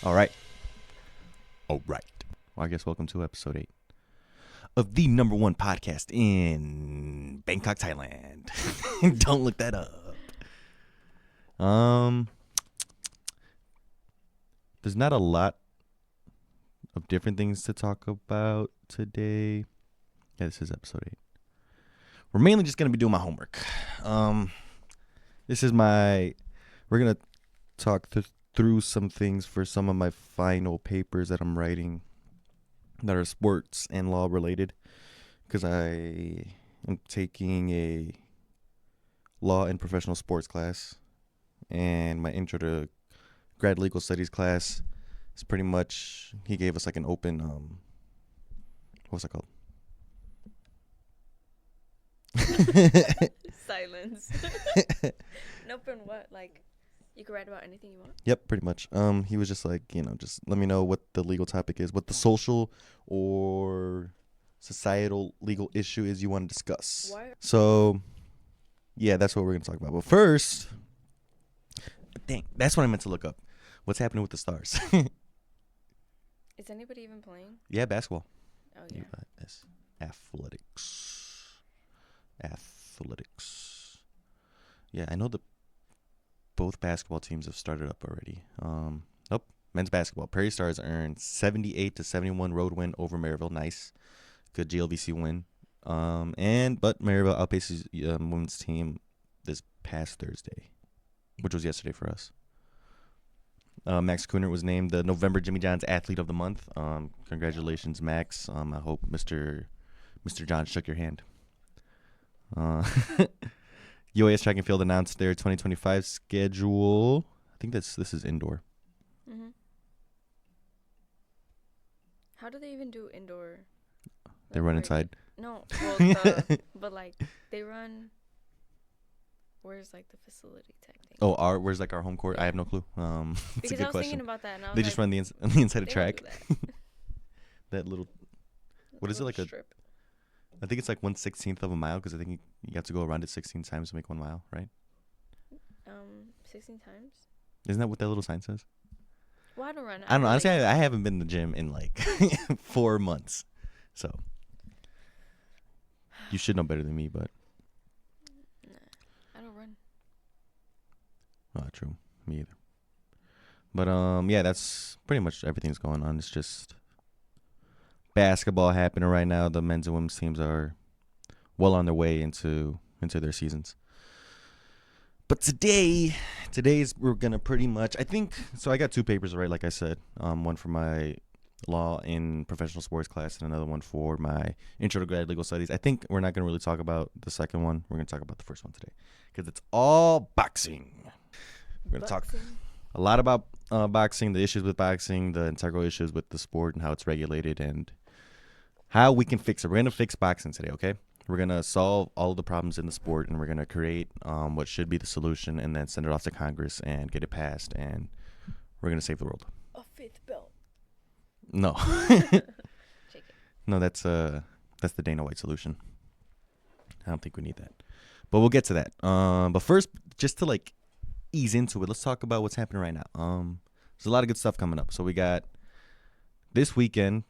All right. All right. Well, I guess welcome to episode 8 of the number one podcast in Bangkok, Thailand. Don't look that up. There's not a lot of different things to talk about today. Yeah, this is episode 8. We're mainly just going to be doing my homework. We're going to talk through some things for some of my final papers that I'm writing that are sports and law related, because I am taking a law and professional sports class, and my intro to grad legal studies class is pretty much, he gave us like an open, what's that called? Silence. An open what? Like, you can write about anything you want? Yep, pretty much. He was just like, just let me know what the legal topic is, what the social or societal legal issue is you want to discuss. Why? So, yeah, that's what we're going to talk about. But first, dang, that's what I meant to look up. What's happening with the Stars? Is anybody even playing? Yeah, basketball. Oh, yeah. U.S. Athletics. Yeah, I know both basketball teams have started up already. Men's basketball. Prairie Stars earned 78-71 road win over Maryville. Nice. Good GLVC win. But Maryville outpaces women's team this past Thursday, which was yesterday for us. Max Cooner was named the November Jimmy John's Athlete of the Month. Congratulations, Max. I hope Mr. John shook your hand. UAS Track and Field announced their 2025 schedule. I think this is indoor. Mm-hmm. How do they even do indoor? They run inside. No, but like they run. Where's like the facility type thing? Oh, where's like our home court? I have no clue. It's because a good I was question. thinking about that. And I was They just run the inside of they track. don't do That little. What is it, like strip? I think it's like 1/16 of a mile, because I think you have to go around it 16 times to make 1 mile, right? 16 times. Isn't that what that little sign says? Well, I don't run. I don't know. Honestly, I haven't been to the gym in like 4 months, so you should know better than me. But I don't run. True, me either. But yeah, that's pretty much everything's going on. It's just basketball happening right now. The men's and women's teams are well on their way into their seasons. But today's we're gonna pretty much, I think, so I got 2 papers, right? Like I said, one for my law in professional sports class and another one for my intro to grad legal studies. I think we're not gonna really talk about the second one. We're gonna talk about the first one today, because it's all boxing. We're gonna talk a lot about boxing, the issues with boxing, the integral issues with the sport, and how it's regulated, and how we can fix it. We're gonna fix boxing today, okay? We're going to solve all of the problems in the sport, and we're going to create what should be the solution, and then send it off to Congress and get it passed, and we're going to save the world. A 5th belt. No. No, that's the Dana White solution. I don't think we need that. But we'll get to that. But first, just to like ease into it, let's talk about what's happening right now. There's a lot of good stuff coming up. So we got this weekend,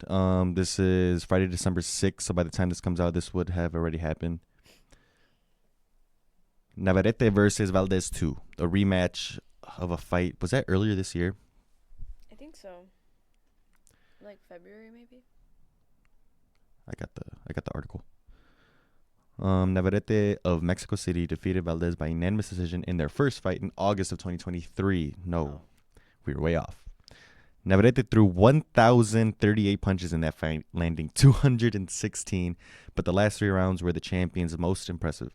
this is Friday, December 6th, so by the time this comes out, this would have already happened. Navarrete versus Valdez 2, a rematch of a fight. Was that earlier this year? I think so. Like February, maybe? I got the article. Navarrete of Mexico City defeated Valdez by unanimous decision in their first fight in August of 2023. No, we were way off. Navarrete threw 1,038 punches in that fight, landing 216, but the last 3 rounds were the champion's most impressive.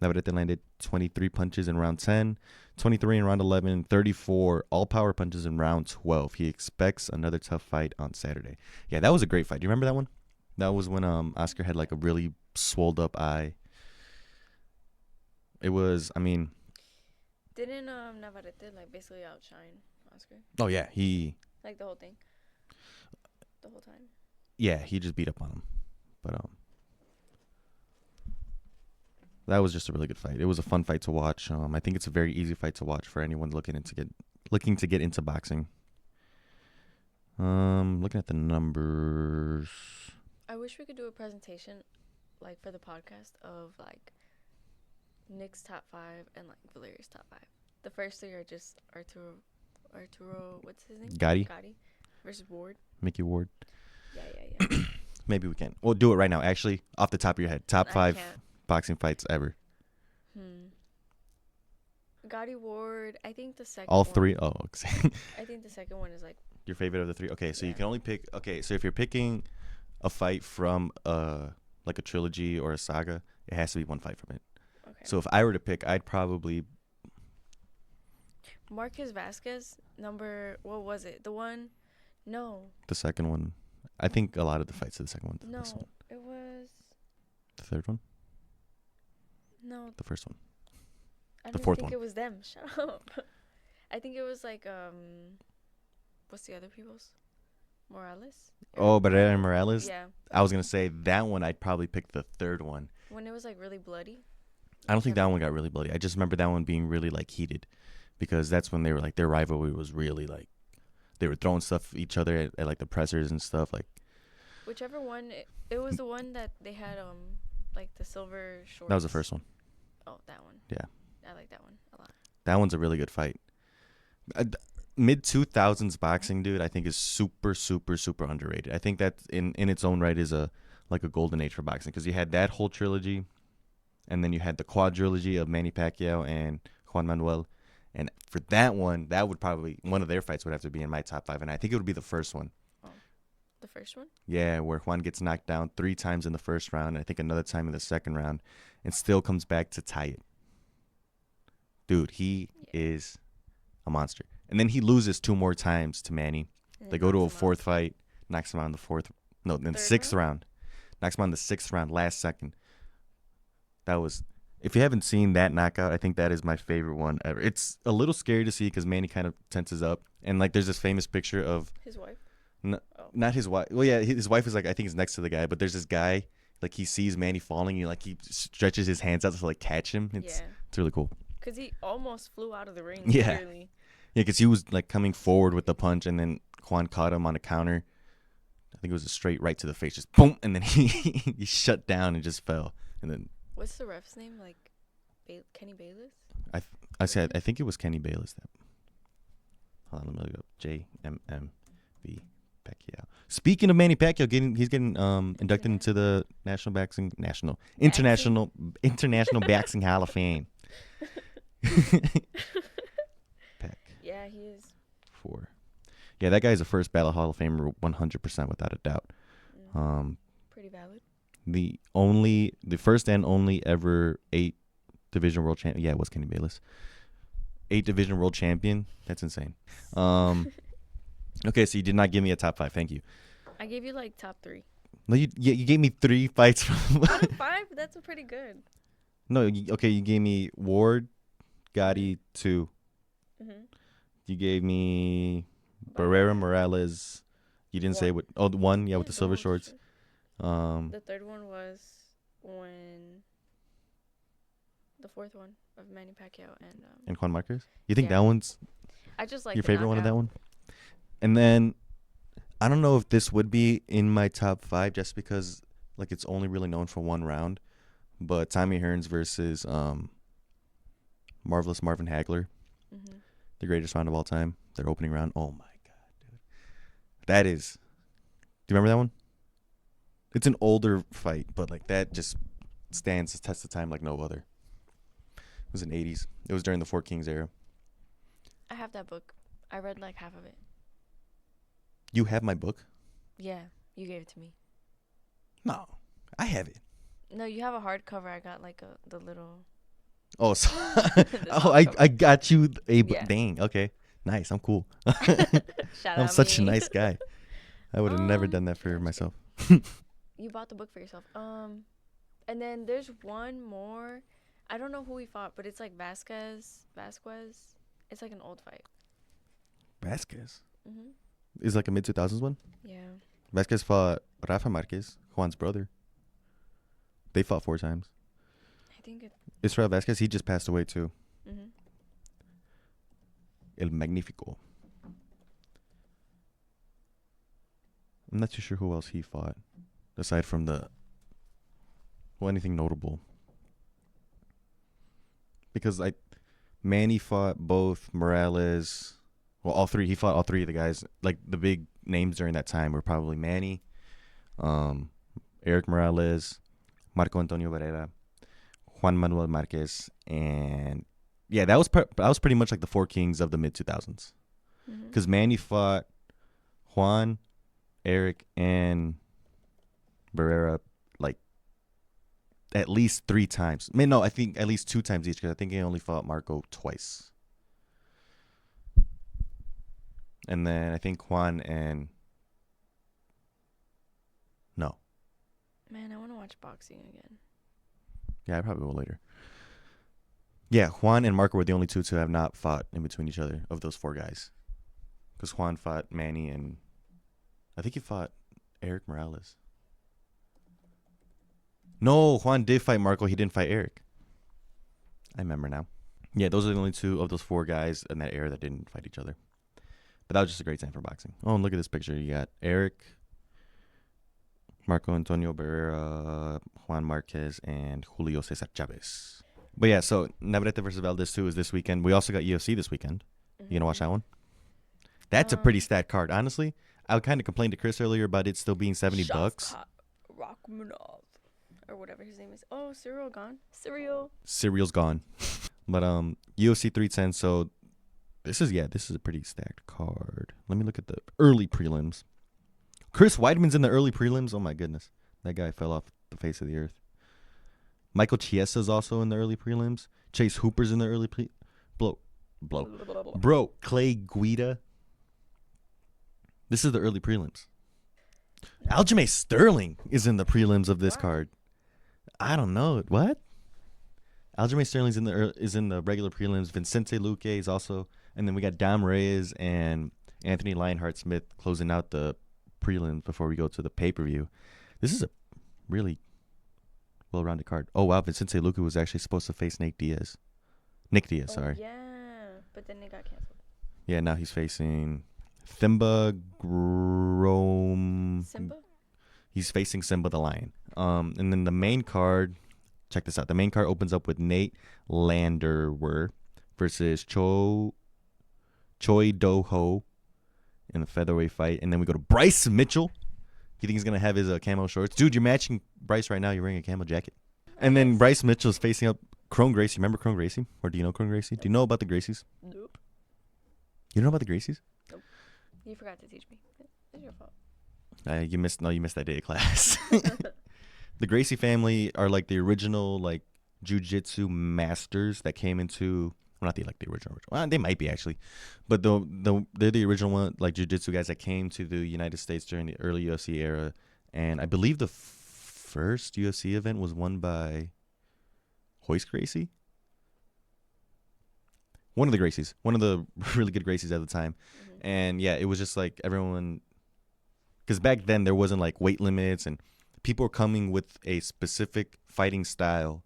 Navarrete landed 23 punches in round 10, 23 in round 11, and 34 all-power punches in round 12. He expects another tough fight on Saturday. Yeah, that was a great fight. Do you remember that one? That was when Oscar had like a really swolled-up eye. It was, Didn't Navarrete like basically outshine Oscar? Oh, yeah, Like the whole thing? The whole time? Yeah, he just beat up on him. But that was just a really good fight. It was a fun fight to watch. I think it's a very easy fight to watch for anyone looking to get into boxing. Looking at the numbers. I wish we could do a presentation, like for the podcast, of like Nick's top 5 and like Valeria's top 5. The first 3 are just Arturo, what's his name? Gotti. Versus Ward. Mickey Ward. Yeah. Maybe we can. We'll do it right now. Actually, off the top of your head, top 5 can't. boxing fights ever. Gotti Ward. I think the second. All one, 3. Oh, okay. I think the second one is like Your favorite of the 3. Okay, so Yeah. you can only pick. Okay, so if you're picking a fight from like a trilogy or a saga, it has to be one fight from it. okay. So if I were to pick, I'd probably Marquez Vasquez, what was it? The one? No. the second one. I think a lot of the fights are the second one. No. This one. It was. The third one. No. The first one. I The don't fourth think one. it was them. Shut up. I think it was like, what's the other people's? Morales? Oh, Barrera and Morales. Yeah. I was gonna say that one. I'd probably pick the third one. When it was like really bloody. I don't think that one got really bloody. I just remember that one being really like heated, because that's when they were like their rivalry was really like they were throwing stuff at each other at like the pressers and stuff. Like Whichever one, it was the one that they had like the silver shorts. that was the first one. Oh, that one. Yeah. I like that one a lot. That one's a really good fight. Mid 2000s boxing, dude, I think is super, super, super underrated. I think that in its own right is a golden age for boxing, because you had that whole trilogy, and then you had the quadrilogy of Manny Pacquiao and Juan Manuel. And for that one, that would probably, one of their fights would have to be in my top 5. And I think it would be the first one. Oh, the first one? Yeah, where Juan gets knocked down 3 times in the first round, and I think another time in the second round, and still comes back to tie it. Dude, he is a monster. And then he loses 2 more times to Manny. They go to a 4th fight, knocks him out in the 4th. No, then 6th round. Knocks him out in the 6th round, last second. That was, if you haven't seen that knockout, I think that is my favorite one ever. It's a little scary to see because Manny kind of tenses up. And like there's this famous picture of his wife. Not his wife. Well, yeah, his wife is like, I think he's next to the guy, but there's this guy, like he sees Manny falling, and like he stretches his hands out to like catch him. It's really cool. Because he almost flew out of the ring. Yeah. Literally. Yeah, because he was like coming forward with the punch, and then Juan caught him on a counter. I think it was a straight right to the face, just boom, and then he shut down and just fell. And then what's the ref's name? Like Kenny Bayless? I think it was Kenny Bayless. Hold on, let me look up. JMMV Pacquiao. Speaking of Manny Pacquiao, he's getting inducted into the International Boxing Hall of Fame. Pac. Yeah, he is. 4. Yeah, that guy is a first ballot Hall of Famer, 100% without a doubt. Pretty valid. The first and only ever 8 division world champion. Yeah, it was Kenny Bayless. 8 division world champion. That's insane. Okay, so you did not give me a top 5. Thank you. I gave you like top 3. No, you gave me 3 fights from. Out of 5, that's pretty good. No, you gave me Ward, Gotti 2. Mm-hmm. You gave me Barrera Morales. You didn't say what? Oh, the one, yeah, with the silver shorts. The third one was when the 4th one of Manny Pacquiao and Juan Marquez. You think that one's I just like your favorite one of that one? And then I don't know if this would be in my top 5 just because like it's only really known for one round, but Tommy Hearns versus Marvelous Marvin Hagler, the greatest round of all time, their opening round. Oh my god, dude, that is. Do you remember that one? It's an older fight, but like that just stands the test of time like no other. It was in the 80s. It was during the Four Kings era. I have that book. I read like half of it. You have my book? Yeah, you gave it to me. No, I have it. No, you have a hardcover. I got like the little. Oh, so I got you a book. Yeah. Dang. Okay, nice. I'm cool. I'm such a nice guy. I would have never done that for myself. You bought the book for yourself. And then there's one more. I don't know who he fought, but it's like Vasquez. It's like an old fight. Vasquez? Is like a mid-2000s one? Yeah. Vasquez fought Rafa Marquez, Juan's brother. They fought 4 times. I think Israel Vasquez, he just passed away too. El Magnifico. I'm not too sure who else he fought aside from anything notable. Because Manny fought both Morales. Well, all three. He fought all three of the guys. Like the big names during that time were probably Manny, um, Eric Morales, Marco Antonio Barrera, Juan Manuel Marquez, and yeah, that was pretty much like the four kings of the mid 2000s. Because Manny fought Juan, Eric, and Barrera like at least three times. I mean, no, I think at least two times each because I think he only fought Marco twice. And then I think Juan and no. Man, I want to watch boxing again. Yeah, I probably will later. Yeah, Juan and Marco were the only two to have not fought in between each other of those four guys. Because Juan fought Manny and I think he fought Eric Morales. No, Juan did fight Marco. He didn't fight Eric. I remember now. Yeah, those are the only two of those four guys in that era that didn't fight each other. But that was just a great time for boxing. Oh, and look at this picture. You got Eric, Marco Antonio Barrera, Juan Marquez, and Julio Cesar Chavez. But yeah, so Navarrete versus Valdez 2 is this weekend. We also got UFC this weekend. You going to watch that one? That's a pretty stacked card. Honestly, I kind of complained to Chris earlier about it still being $70. Rachmanov. Or whatever his name is. Oh, Cyril gone. Cereal's gone. But UFC 310, so this is a pretty stacked card. Let me look at the early prelims. Chris Weidman's in the early prelims. Oh my goodness. That guy fell off the face of the earth. Michael Chiesa's also in the early prelims. Chase Hooper's in the early Bro, Clay Guida. This is the early prelims. Aljamain Sterling is in the prelims of this card. I don't know. What? Aljamain Sterling's is in the regular prelims. Vicente Luque is also, and then we got Dom Reyes and Anthony Lionheart Smith closing out the prelims before we go to the pay-per-view. This is a really well-rounded card. Oh wow, Vicente Luque was actually supposed to face Nick Diaz. Sorry. Yeah, but then it got canceled. Yeah, now he's facing Simba Grom. Simba? He's facing Simba the Lion. And then the main card, check this out. The main card opens up with Nate Landerwer versus Choi Do-ho in the featherweight fight. And then we go to Bryce Mitchell. You think he's going to have his camo shorts? Dude, you're matching Bryce right now. You're wearing a camo jacket. And then Bryce Mitchell's facing up Crone Gracie. Remember Crone Gracie? Or do you know Crone Gracie? Do you know about the Gracies? Nope. You know about the Gracies? Nope. You forgot to teach me. It's your fault. You missed that day of class. The Gracie family are like the original like jiu-jitsu masters that came into, well, not the original. Well, they might be actually, but they're the original one, like jiu-jitsu guys that came to the United States during the early UFC era, and I believe the first UFC event was won by Royce Gracie. One of the Gracies, one of the really good Gracies at the time, and yeah, it was just like everyone, because back then there wasn't like weight limits and people were coming with a specific fighting style.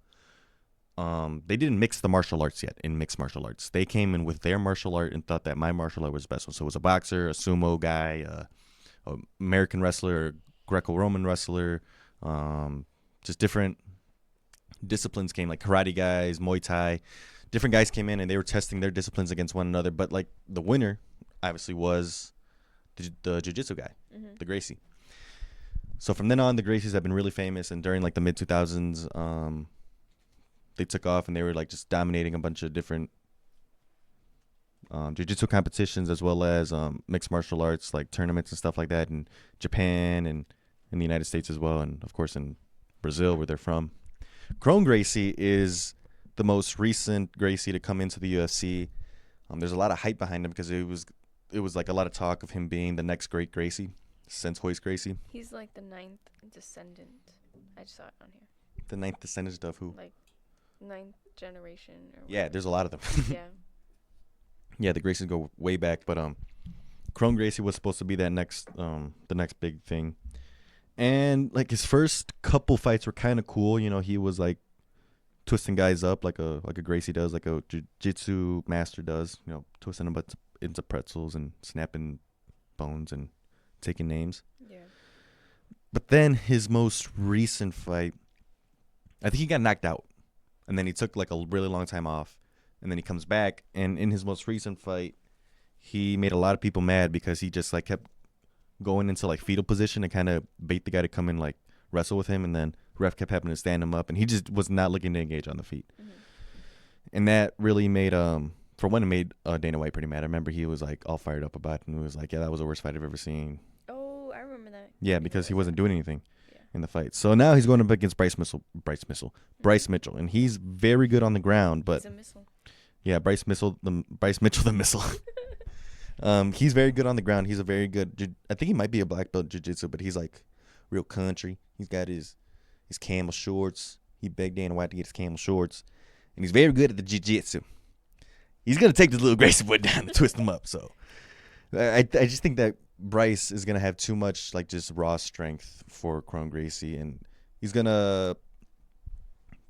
They didn't mix the martial arts yet in mixed martial arts. They came in with their martial art and thought that my martial art was the best one. So it was a boxer, a sumo guy, a American wrestler, Greco-Roman wrestler, just different disciplines came, like karate guys, Muay Thai. Different guys came in and they were testing their disciplines against one another. But like the winner obviously was the jiu-jitsu guy, the Gracie. So from then on, the Gracies have been really famous, and during like the mid 2000s, they took off and they were like just dominating a bunch of different jiu-jitsu competitions as well as mixed martial arts like tournaments and stuff like that in Japan and in the United States as well, and of course in Brazil where they're from. Crone Gracie is the most recent Gracie to come into the UFC. There's a lot of hype behind him because it was like a lot of talk of him being the next great Gracie since Royce Gracie. He's like the 9th descendant. I just saw it on here. The 9th descendant of who? Like 9th generation. Or yeah, there's a lot of them. Yeah. Yeah, the Gracies go way back, but Crone Gracie was supposed to be that next the next big thing. And like his first couple fights were kind of cool. You know, he was like twisting guys up like a Gracie does, like a jiu-jitsu master does. You know, twisting them into pretzels and snapping bones and taking names. Yeah. But then his most recent fight, I think he got knocked out, and then he took like a really long time off, and then he comes back, and in his most recent fight, he made a lot of people mad because he just like kept going into like fetal position and kind of bait the guy to come in like wrestle with him, and then ref kept having to stand him up, and he just was not looking to engage on the feet, and that really made for one, it made Dana White pretty mad. I remember he was like all fired up about it, and he was like, "Yeah, that was the worst fight I've ever seen." Oh, I remember that. Yeah, because he wasn't doing anything Yeah. in the fight. So now he's going up against Bryce Mitchell, and he's very good on the ground. But He's a missile. yeah, Bryce Mitchell, the missile. He's very good on the ground. He's a very good. I think he might be a black belt in jiu-jitsu, but he's like real country. He's got his camel shorts. He begged Dana White to get his camel shorts, and he's very good at the jiu-jitsu. He's gonna take this little Gracie Wood down and twist him up. So I just think that Bryce is gonna have too much like just raw strength for Kron Gracie, and he's gonna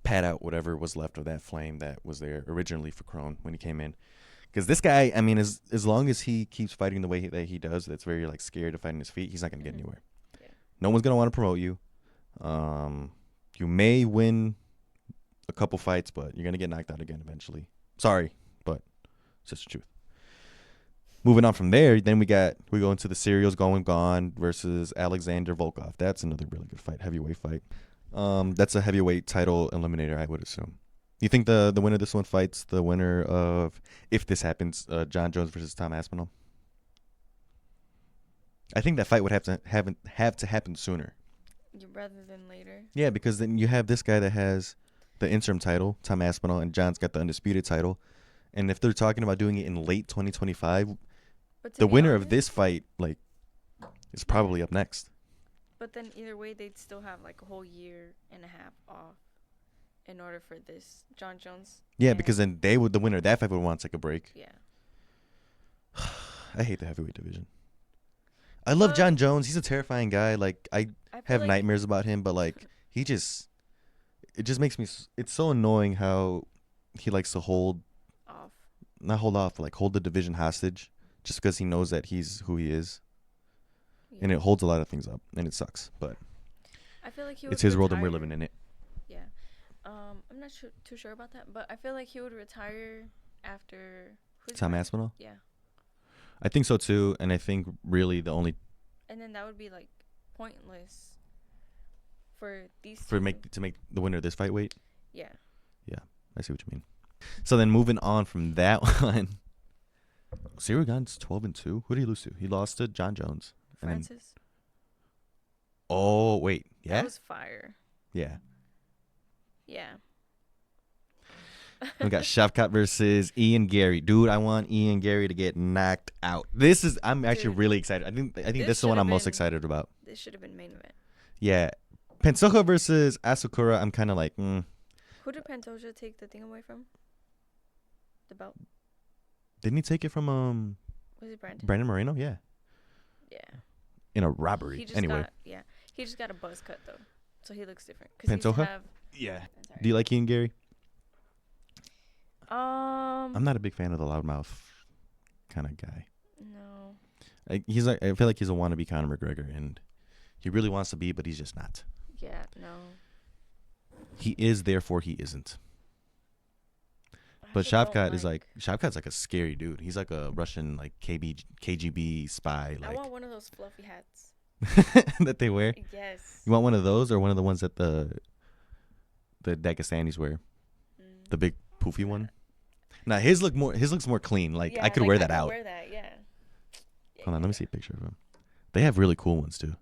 pat out whatever was left of that flame that was there originally for Kron when he came in. Because this guy, I mean, as long as he keeps fighting the way that he does, that's very like scared of fighting his feet, he's not gonna get anywhere. Yeah. No one's gonna want to promote you. You may win a couple fights, but you're gonna get knocked out again eventually. Sorry, but it's just the truth. Moving on from there, then we go into the serials going gone versus Alexander Volkov. That's another really good fight, heavyweight fight. That's a heavyweight title eliminator, I would assume. You think the winner of this one fights the winner of, if this happens, John Jones versus Tom Aspinall? I think that fight would have to happen sooner. Rather than later. Yeah, because then you have this guy that has the interim title, Tom Aspinall, and John's got the undisputed title. And if they're talking about doing it in late 2025, the winner of this fight like is probably up next. But then either way, they'd still have like a whole year and a half off in order for this John Jones. Yeah, because then the winner of that fight would want to take a break. Yeah. I hate the heavyweight division. I love John Jones. He's a terrifying guy. Like I have nightmares about him, but like it just makes me. It's so annoying how he likes to hold the division hostage just because he knows that he's who he is, and it holds a lot of things up, and it sucks. But I feel like it's his world, and we're living in it. Yeah, I'm not too sure about that, but I feel like he would retire after Tom Aspinall. Yeah, I think so too, and I think really the only. And then that would be like pointless for these to make the winner of this fight wait. Yeah. Yeah, I see what you mean. So then moving on from that one, Cyril Gane's 12-2. Who did he lose to? He lost to John Jones. Francis. Oh wait, yeah. That was fire. Yeah. Yeah. We got Shavkat versus Ian Gary. Dude, I want Ian Gary to get knocked out. I'm actually really excited. I think this is the one I'm most excited about. This should have been main event. Yeah. Pantoja versus Asakura, I'm kind of like, Who did Pantoja take the thing away from? The belt? Didn't he take it from Was it Brandon Moreno? Yeah. Yeah. In a robbery. Anyway. He just got a buzz cut though. So he looks different. Pantoja? Yeah. Do you like Ian Gary? I'm not a big fan of the loudmouth kind of guy. No. I feel like he's a wannabe Conor McGregor, and he really wants to be, but he's just not. Yeah, no. He is, therefore he isn't. But Shavkat's like a scary dude. He's like a Russian like KGB spy. Like I want one of those fluffy hats that they wear. Yes. You want one of those, or one of the ones that the Dagestanis wear? The big poofy one. Now his looks more clean. Like I could wear that out. Wear that, yeah. Hold on, let me see a picture of him. They have really cool ones too.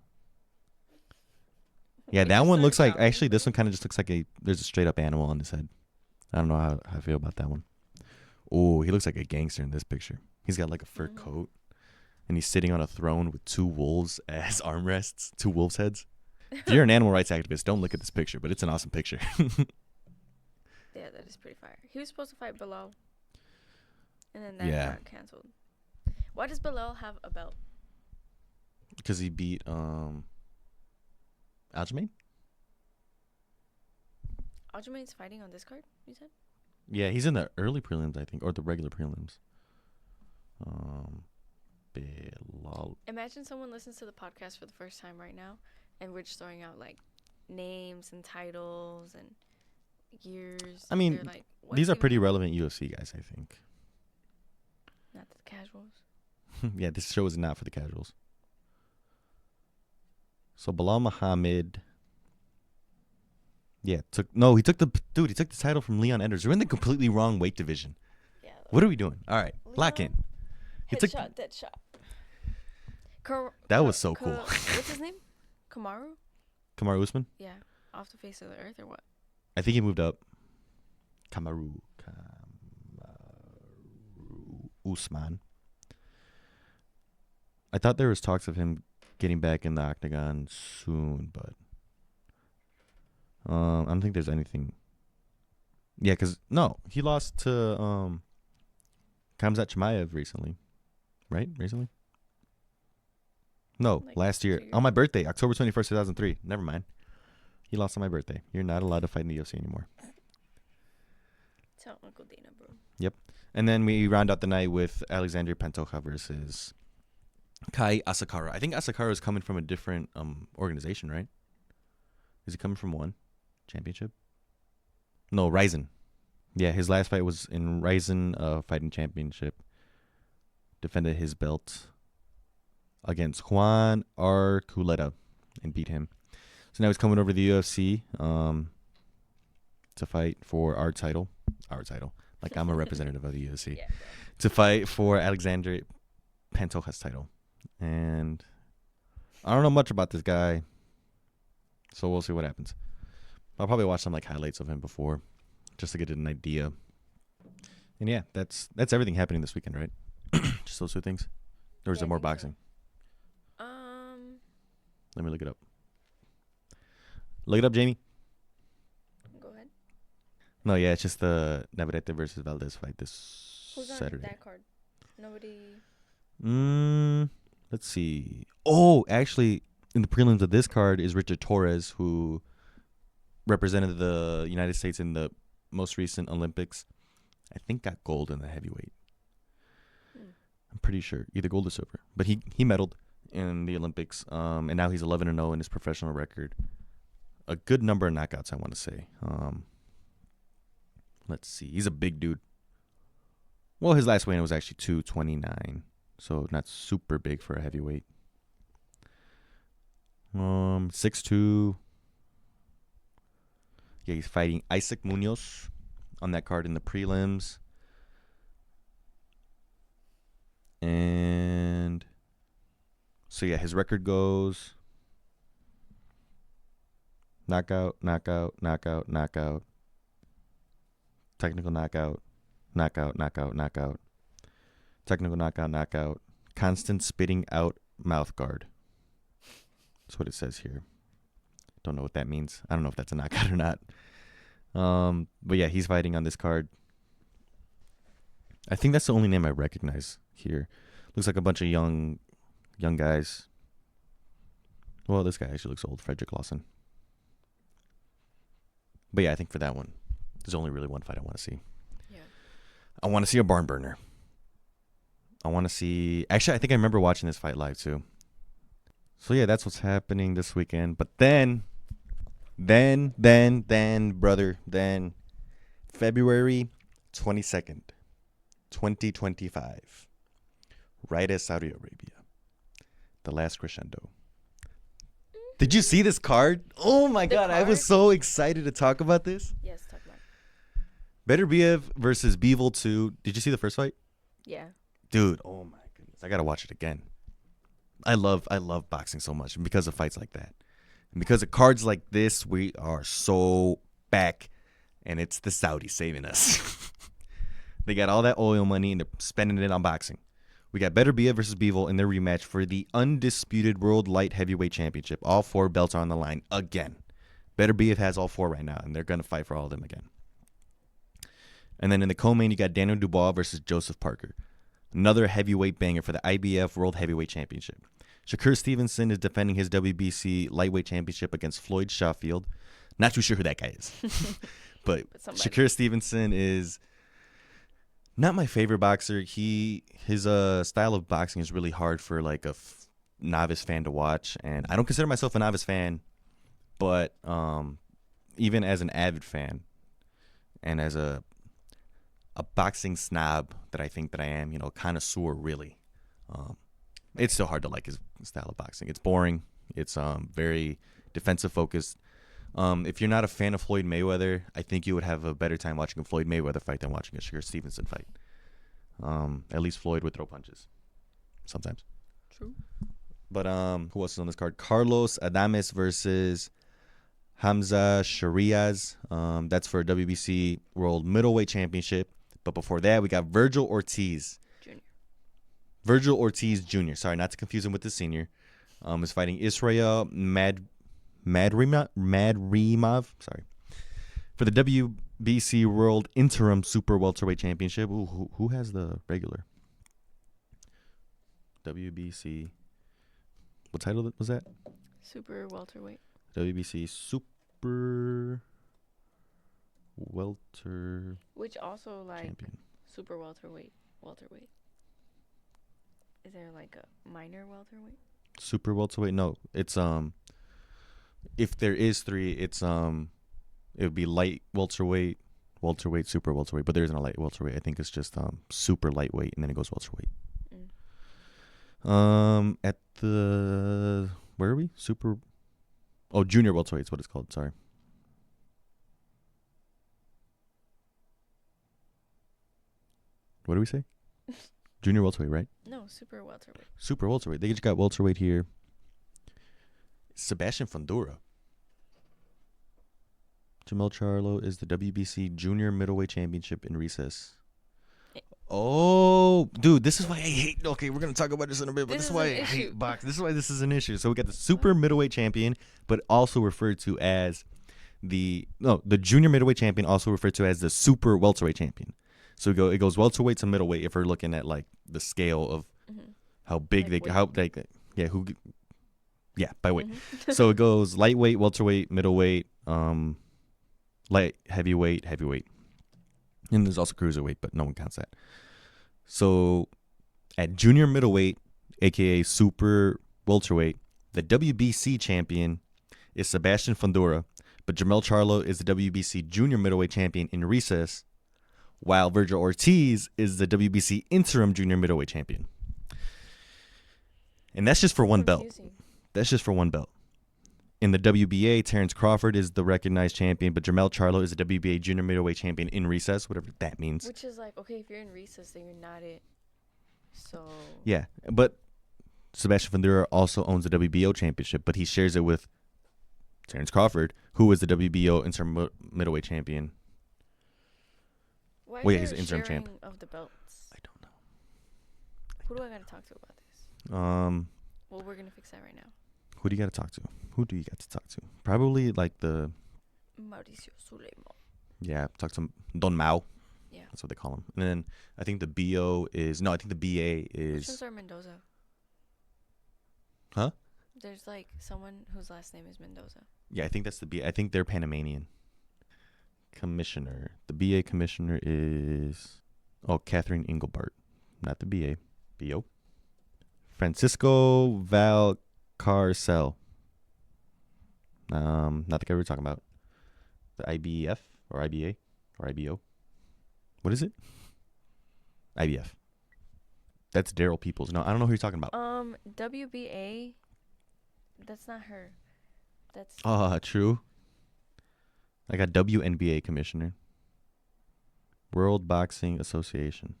Yeah, that one looks like this one kind of just looks like there's a straight up animal on his head. I don't know how I feel about that one. Oh, he looks like a gangster in this picture. He's got like a fur coat, and he's sitting on a throne with two wolves as armrests, two wolves' heads. If you're an animal rights activist, don't look at this picture, but it's an awesome picture. Yeah, that is pretty fire. He was supposed to fight Bilal, and then that got canceled. Why does Bilal have a belt? Because he beat Aljamain? Aljamain's fighting on this card, you said? Yeah, he's in the early prelims, I think, or the regular prelims. Bilal. Imagine someone listens to the podcast for the first time right now, and we're just throwing out like names and titles and years. I mean, They're like, these what's are even pretty happening? relevant UFC guys, I think. Not the casuals. Yeah, this show is not for the casuals. So Bilal Muhammad, he took the title from Leon Edwards. We're in the completely wrong weight division. Yeah. What are we doing? All right, lock in. He took Headshot, dead shot. that was so cool. What's his name? Kamaru? Kamaru Usman. Yeah. Off the face of the earth or what? I think he moved up. Kamaru Usman. I thought there was talks of him getting back in the octagon soon, but I don't think there's anything. Yeah, because he lost to Khamzat Chimaev recently, right? Recently? No, Like last year 2 years on my ago. birthday, October 21st, 2003. Never mind. He lost on my birthday. You're not allowed to fight in the UFC anymore. Tell Uncle Dana, bro. And then we round out the night with Alexandre Pantoja versus Kai Asakara. I think Asakara is coming from a different organization, right? Is he coming from one championship? No, Ryzen. Yeah, his last fight was in Ryzen fighting championship. Defended his belt against Juan Arculeta and beat him. So now he's coming over to the UFC to fight for our title. Our title. Like I'm a representative of the UFC. Yeah, To fight for Alexandre Pantoja's title. And I don't know much about this guy, so we'll see what happens. I'll probably watch some like highlights of him before, just to get an idea. And yeah, that's everything happening this weekend, right? Just those two things. Or is Yeah, there I more think so. boxing? Let me look it up. Look it up, Jamie. Go ahead. No, yeah, it's just the Navarrete versus Valdez fight this Who's on Saturday. that card? Nobody. Let's see. Oh, actually, in the prelims of this card is Richard Torres, who represented the United States in the most recent Olympics. I think got gold in the heavyweight. I'm pretty sure either gold or silver, but he medaled in the Olympics. And now he's 11-0 in his professional record. A good number of knockouts, I want to say. Let's see. He's a big dude. Well, his last win was actually 229, so not super big for a heavyweight. 6'2". Yeah, he's fighting Isaac Munoz on that card in the prelims. And so yeah, his record goes knockout, knockout, knockout, knockout, technical knockout, knockout, knockout, knockout, technical knockout, knockout, constant spitting out mouth guard. That's what it says here. Don't know what that means. I don't know if that's a knockout or not. But yeah, he's fighting on this card. I think that's the only name I recognize here. Looks like a bunch of young guys. Well, this guy actually looks old, Frederick Lawson. But yeah, I think for that one, there's only really one fight I want to see. Yeah. I want to see a barn burner. I want to see... Actually, I think I remember watching this fight live too. So yeah, that's what's happening this weekend. But then, brother, February 22nd, 2025, right at Saudi Arabia, the last crescendo. Did you see this card? Oh my God, I was so excited to talk about this. Yes, talk about it. Beterbiev versus Bivol 2. Did you see the first fight? Yeah. Dude, oh my goodness. I got to watch it again. I love boxing so much, and because of fights like that. And because of cards like this, we are so back, and it's the Saudis saving us. They got all that oil money, and they're spending it on boxing. We got Beterbiev versus Bivol in their rematch for the undisputed World Light Heavyweight Championship. All 4 belts are on the line again. Beterbiev has all 4 right now, and they're going to fight for all of them again. And then in the co-main, you got Daniel Dubois versus Joseph Parker. Another heavyweight banger for the IBF World Heavyweight Championship. Shakur Stevenson is defending his WBC Lightweight Championship against Floyd Shawfield. Not too sure who that guy is. but Shakur Stevenson is not my favorite boxer. His style of boxing is really hard for like a novice fan to watch, and I don't consider myself a novice fan, but even as an avid fan and as a boxing snob that I think that I am, connoisseur really, it's still hard to like his style of boxing. It's boring. It's very defensive focused. If you're not a fan of Floyd Mayweather, I think you would have a better time watching a Floyd Mayweather fight than watching a Sugar Stevenson fight. At least Floyd would throw punches sometimes. True. But who else is on this card? Carlos Adames versus Hamza Shariaz. That's for WBC World Middleweight Championship. But before that, we got Virgil Ortiz. Junior. Virgil Ortiz Jr. Sorry, not to confuse him with the senior. Is fighting Israel Madrimov. Sorry. For the WBC World Interim Super Welterweight Championship. Ooh, who has the regular? WBC. What title was that? Super welterweight. WBC Super Welter. Which also like champion. super welterweight. Is there like a minor welterweight? Super welterweight? No, it's if there is three, it's it would be light welterweight, super welterweight, but there isn't a light welterweight. I think it's just super lightweight and then it goes welterweight. At the where are we? Junior welterweight is what it's called. Sorry. What do we say? Junior welterweight, right? No, super welterweight. Super welterweight. They just got welterweight here. Sebastian Fundora. Jamel Charlo is the WBC Junior Middleweight Championship in recess. Oh, dude, this is why I hate. Okay, we're gonna talk about this in a bit, but this is why I hate boxing. This is why this is an issue. So we got the super middleweight champion, but also referred to as the junior middleweight champion, also referred to as the super welterweight champion. So it goes welterweight to middleweight if we're looking at like the scale of how big by weight. So it goes lightweight, welterweight, middleweight, light, heavyweight, and there's also cruiserweight, but no one counts that. So at junior middleweight, aka super welterweight, the WBC champion is Sebastian Fundora, but Jamel Charlo is the WBC junior middleweight champion in recess, while Virgil Ortiz is the WBC interim junior middleweight champion. And that's just for one belt. That's just for one belt. In the WBA, Terrence Crawford is the recognized champion, but Jamel Charlo is the WBA junior middleweight champion in recess, whatever that means. Which is like, okay, if you're in recess, then you're not it. So. Yeah, but Sebastian Fundora also owns the WBO championship, but he shares it with Terrence Crawford, who is the WBO interim middleweight champion. Why he's the interim champ. Of the belts? I don't know. Who do I gotta talk to about this? Well, we're gonna fix that right now. Who do you got to talk to? Probably like the Mauricio Suleiman. Yeah, talk to Don Mao. Yeah, that's what they call him. And then I think the BO is I think the BA is. Which ones are Mendoza? Huh? There's like someone whose last name is Mendoza. Yeah, I think that's the BA. I think they're Panamanian. Commissioner. The BA commissioner is Catherine Engelbart, not the BA. BO. Francisco Valcarcel. Not the guy we were talking about. The IBF or IBA or IBO. What is it? IBF. That's Daryl Peoples. No, I don't know who you're talking about. WBA. That's not her. That's. True. I got WNBA commissioner. World Boxing Association.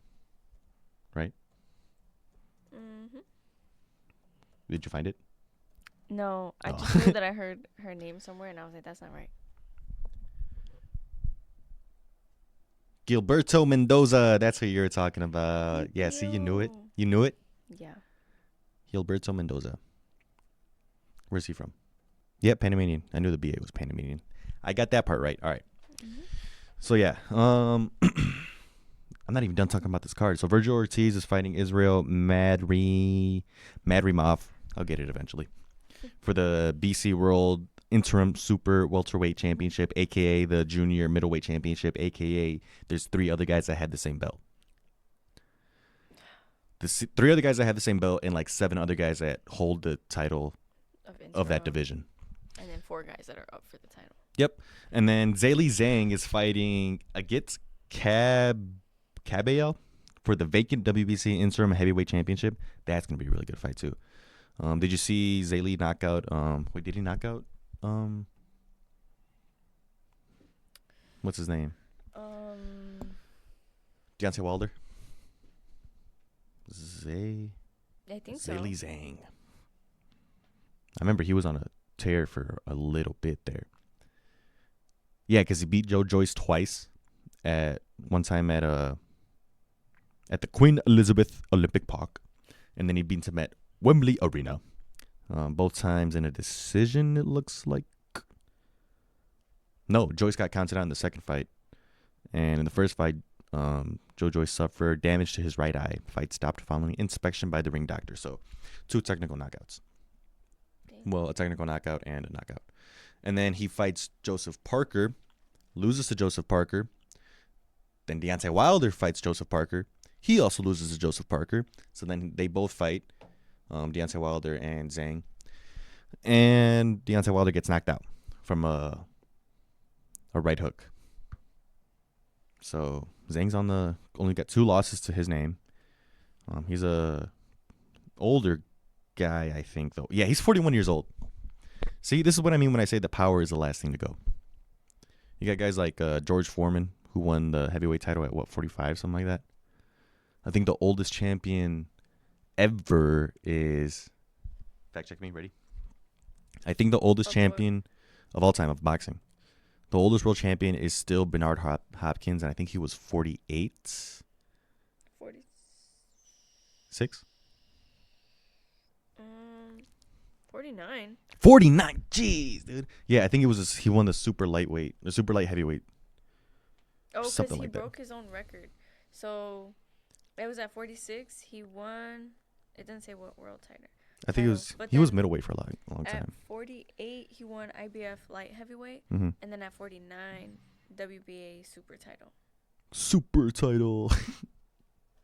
Right? Mhm. Did you find it? No, I just knew that I heard her name somewhere, and I was like, "That's not right." Gilberto Mendoza. That's who you were talking about. Yeah, see, you knew it. You knew it? Yeah. Gilberto Mendoza. Where's he from? Yeah, Panamanian. I knew the BA was Panamanian. I got that part right. All right. Mm-hmm. So, yeah. I'm not even done talking about this card. So, Virgil Ortiz is fighting Israel Madrimov. I'll get it eventually. For the BC World Interim Super Welterweight Championship, a.k.a. the Junior Middleweight Championship, a.k.a. there's 3 other guys that had the same belt. three other guys that have the same belt and like 7 other guys that hold the title of that division. And then 4 guys that are up for the title. Yep. And then Zhali Zhang is fighting against Cabello for the vacant WBC interim heavyweight championship. That's gonna be a really good fight too. Did you see Zhali knock out? Wait, did he knock out? What's his name? Deontay Wilder. I think so. Zhali Zhang. I remember he was on a tear for a little bit there. Yeah, because he beat Joe Joyce twice. At one time at the Queen Elizabeth Olympic Park, and then he beat him at Wembley Arena. Both times in a decision, it looks like. No, Joyce got counted out in the second fight, and in the first fight, Joe Joyce suffered damage to his right eye. Fight stopped following inspection by the ring doctor. So, 2 technical knockouts. Well, a technical knockout and a knockout. And then he fights Joseph Parker, loses to Joseph Parker. Then Deontay Wilder fights Joseph Parker. He also loses to Joseph Parker. So then they both fight, Deontay Wilder and Zhang. And Deontay Wilder gets knocked out from a right hook. So Zhang's only got 2 losses to his name. He's a older guy, I think, though. Yeah, he's 41 years old. See, this is what I mean when I say the power is the last thing to go. You got guys like George Foreman, who won the heavyweight title at, 45, something like that. I think the oldest champion ever is... Fact check me, ready? I think the oldest champion of all time of boxing. The oldest world champion is still Bernard Hopkins, and I think he was 48. 46? 49. 49. Jeez, dude. Yeah, I think he won the super light heavyweight. Oh, because he broke his own record. So it was at 46. He won. It didn't say what world title. I think he was middleweight for a long time. At 48, he won IBF light heavyweight, and then at 49, WBA super title. Super title.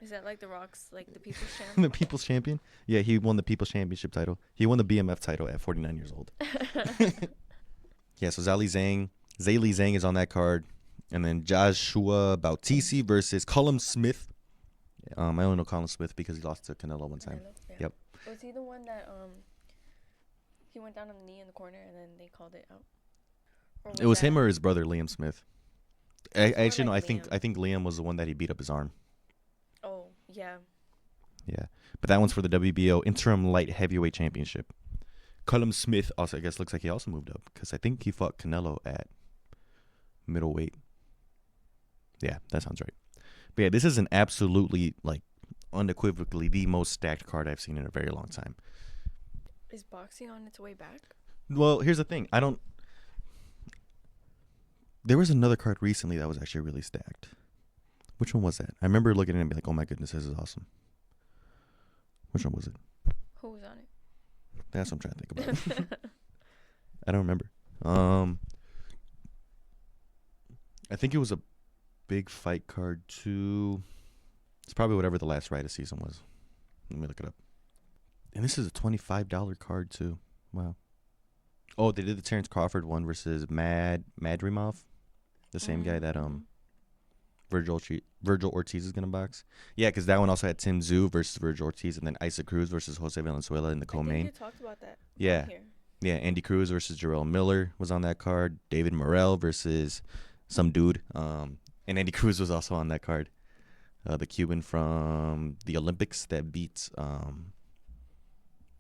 Is that like The Rock's, like the People's Champion? The People's Champion? Yeah, he won the People's Championship title. He won the BMF title at 49 years old. Yeah, so Zhali Zhang is on that card. And then Joshua Bautista versus Callum Smith. I only know Callum Smith because he lost to Canelo one time. Yeah. Yep. Was he the one that he went down on the knee in the corner and then they called it out? It was him or his brother Liam Smith. Actually, no. I Liam. think Liam was the one that he beat up his arm. Oh yeah. Yeah, but that one's for the WBO interim light heavyweight championship. Callum Smith also, I guess, looks like he also moved up because I think he fought Canelo at middleweight. Yeah, that sounds right. But yeah, this is an absolutely, like, unequivocally the most stacked card I've seen in a very long time. Is boxing on its way back? Well, here's the thing. There was another card recently that was actually really stacked. Which one was that? I remember looking at it and be like, oh my goodness, this is awesome. Which one was it? Who was on it? That's what I'm trying to think about. I don't remember. I think it was a big fight card too. It's probably whatever the last Rite of season was. Let me look it up. And this is a $25 card too. Wow. Oh, they did the Terrence Crawford one versus Madrimov, the same guy that Virgil Ortiz is gonna box. Yeah, because that one also had Tim Tszyu versus Virgil Ortiz, and then Isaac Cruz versus Jose Valenzuela in the co-main. I think you talked about that. Yeah, yeah. Andy Cruz versus Jarrell Miller was on that card. David Morrell versus some dude. And Andy Cruz was also on that card. The Cuban from the Olympics that beats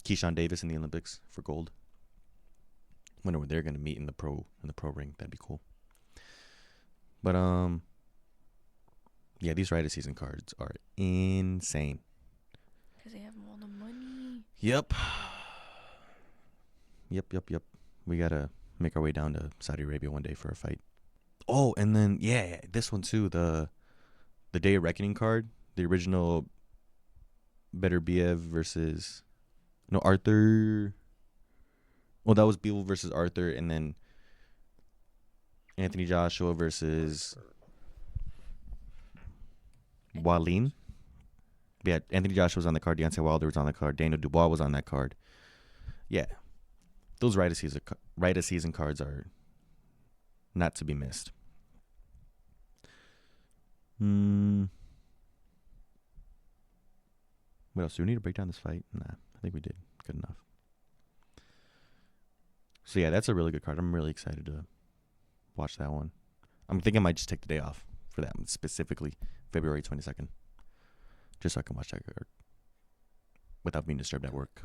Keyshawn Davis in the Olympics for gold. Wonder when they're gonna meet in the pro ring. That'd be cool. But yeah, these Rite of season cards are insane. Because they have all the money. Yep. We gotta make our way down to Saudi Arabia one day for a fight. Oh, and then yeah, this one too. The Day of Reckoning card, the original Beterbiev versus Artur. Well, that was Bivol versus Artur, and then Anthony Joshua versus Wallin. Yeah, Anthony Joshua was on the card. Deontay Wilder was on the card. Daniel Dubois was on that card. Yeah, those right of season cards are not to be missed. What else? Do we need to break down this fight? Nah, I think we did. Good enough. So yeah, that's a really good card. I'm really excited to watch that one. I'm thinking I might just take the day off for that one, specifically February 22nd, just so I can watch that card without being disturbed at work.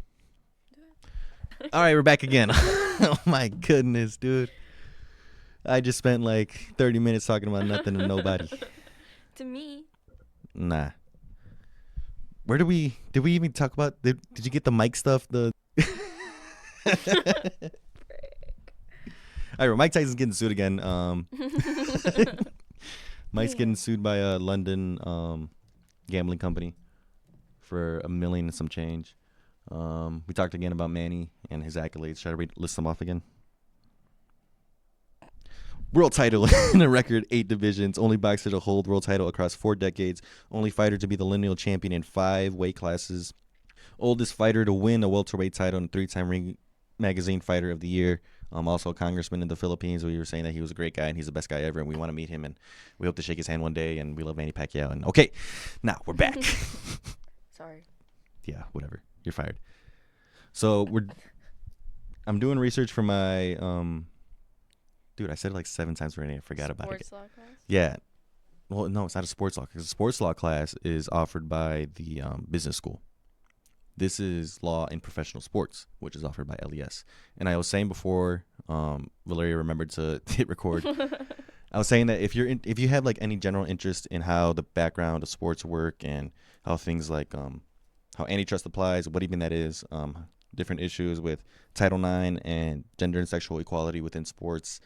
All right, we're back again. Oh my goodness, dude. I just spent like 30 minutes talking about nothing and nobody. To me. Nah. Where did we even talk about? Did you get the mic stuff? The All right, Mike Tyson's getting sued again. Mike's getting sued by a London gambling company for $1 million and some change. We talked again about Manny and his accolades. Should I list them off again? World title in a record 8 divisions. Only boxer to hold world title across 4 decades. Only fighter to be the lineal champion in 5 weight classes. Oldest fighter to win a welterweight title and 3-time Ring Magazine Fighter of the Year. Also a congressman in the Philippines. We were saying that he was a great guy and he's the best guy ever, and we want to meet him and we hope to shake his hand one day, and we love Manny Pacquiao. And okay, now we're back. Sorry. Yeah, whatever. You're fired. So I'm doing research for my dude, I said it like 7 times already. I forgot about it. Sports law class? Yeah. Well, no, it's not a sports law, because the sports law class is offered by the business school. This is law in professional sports, which is offered by LES. And I was saying before, Valeria remembered to hit record. I was saying that if you have like any general interest in how the background of sports work and how things like how antitrust applies, what even that is, different issues with Title IX and gender and sexual equality within sports,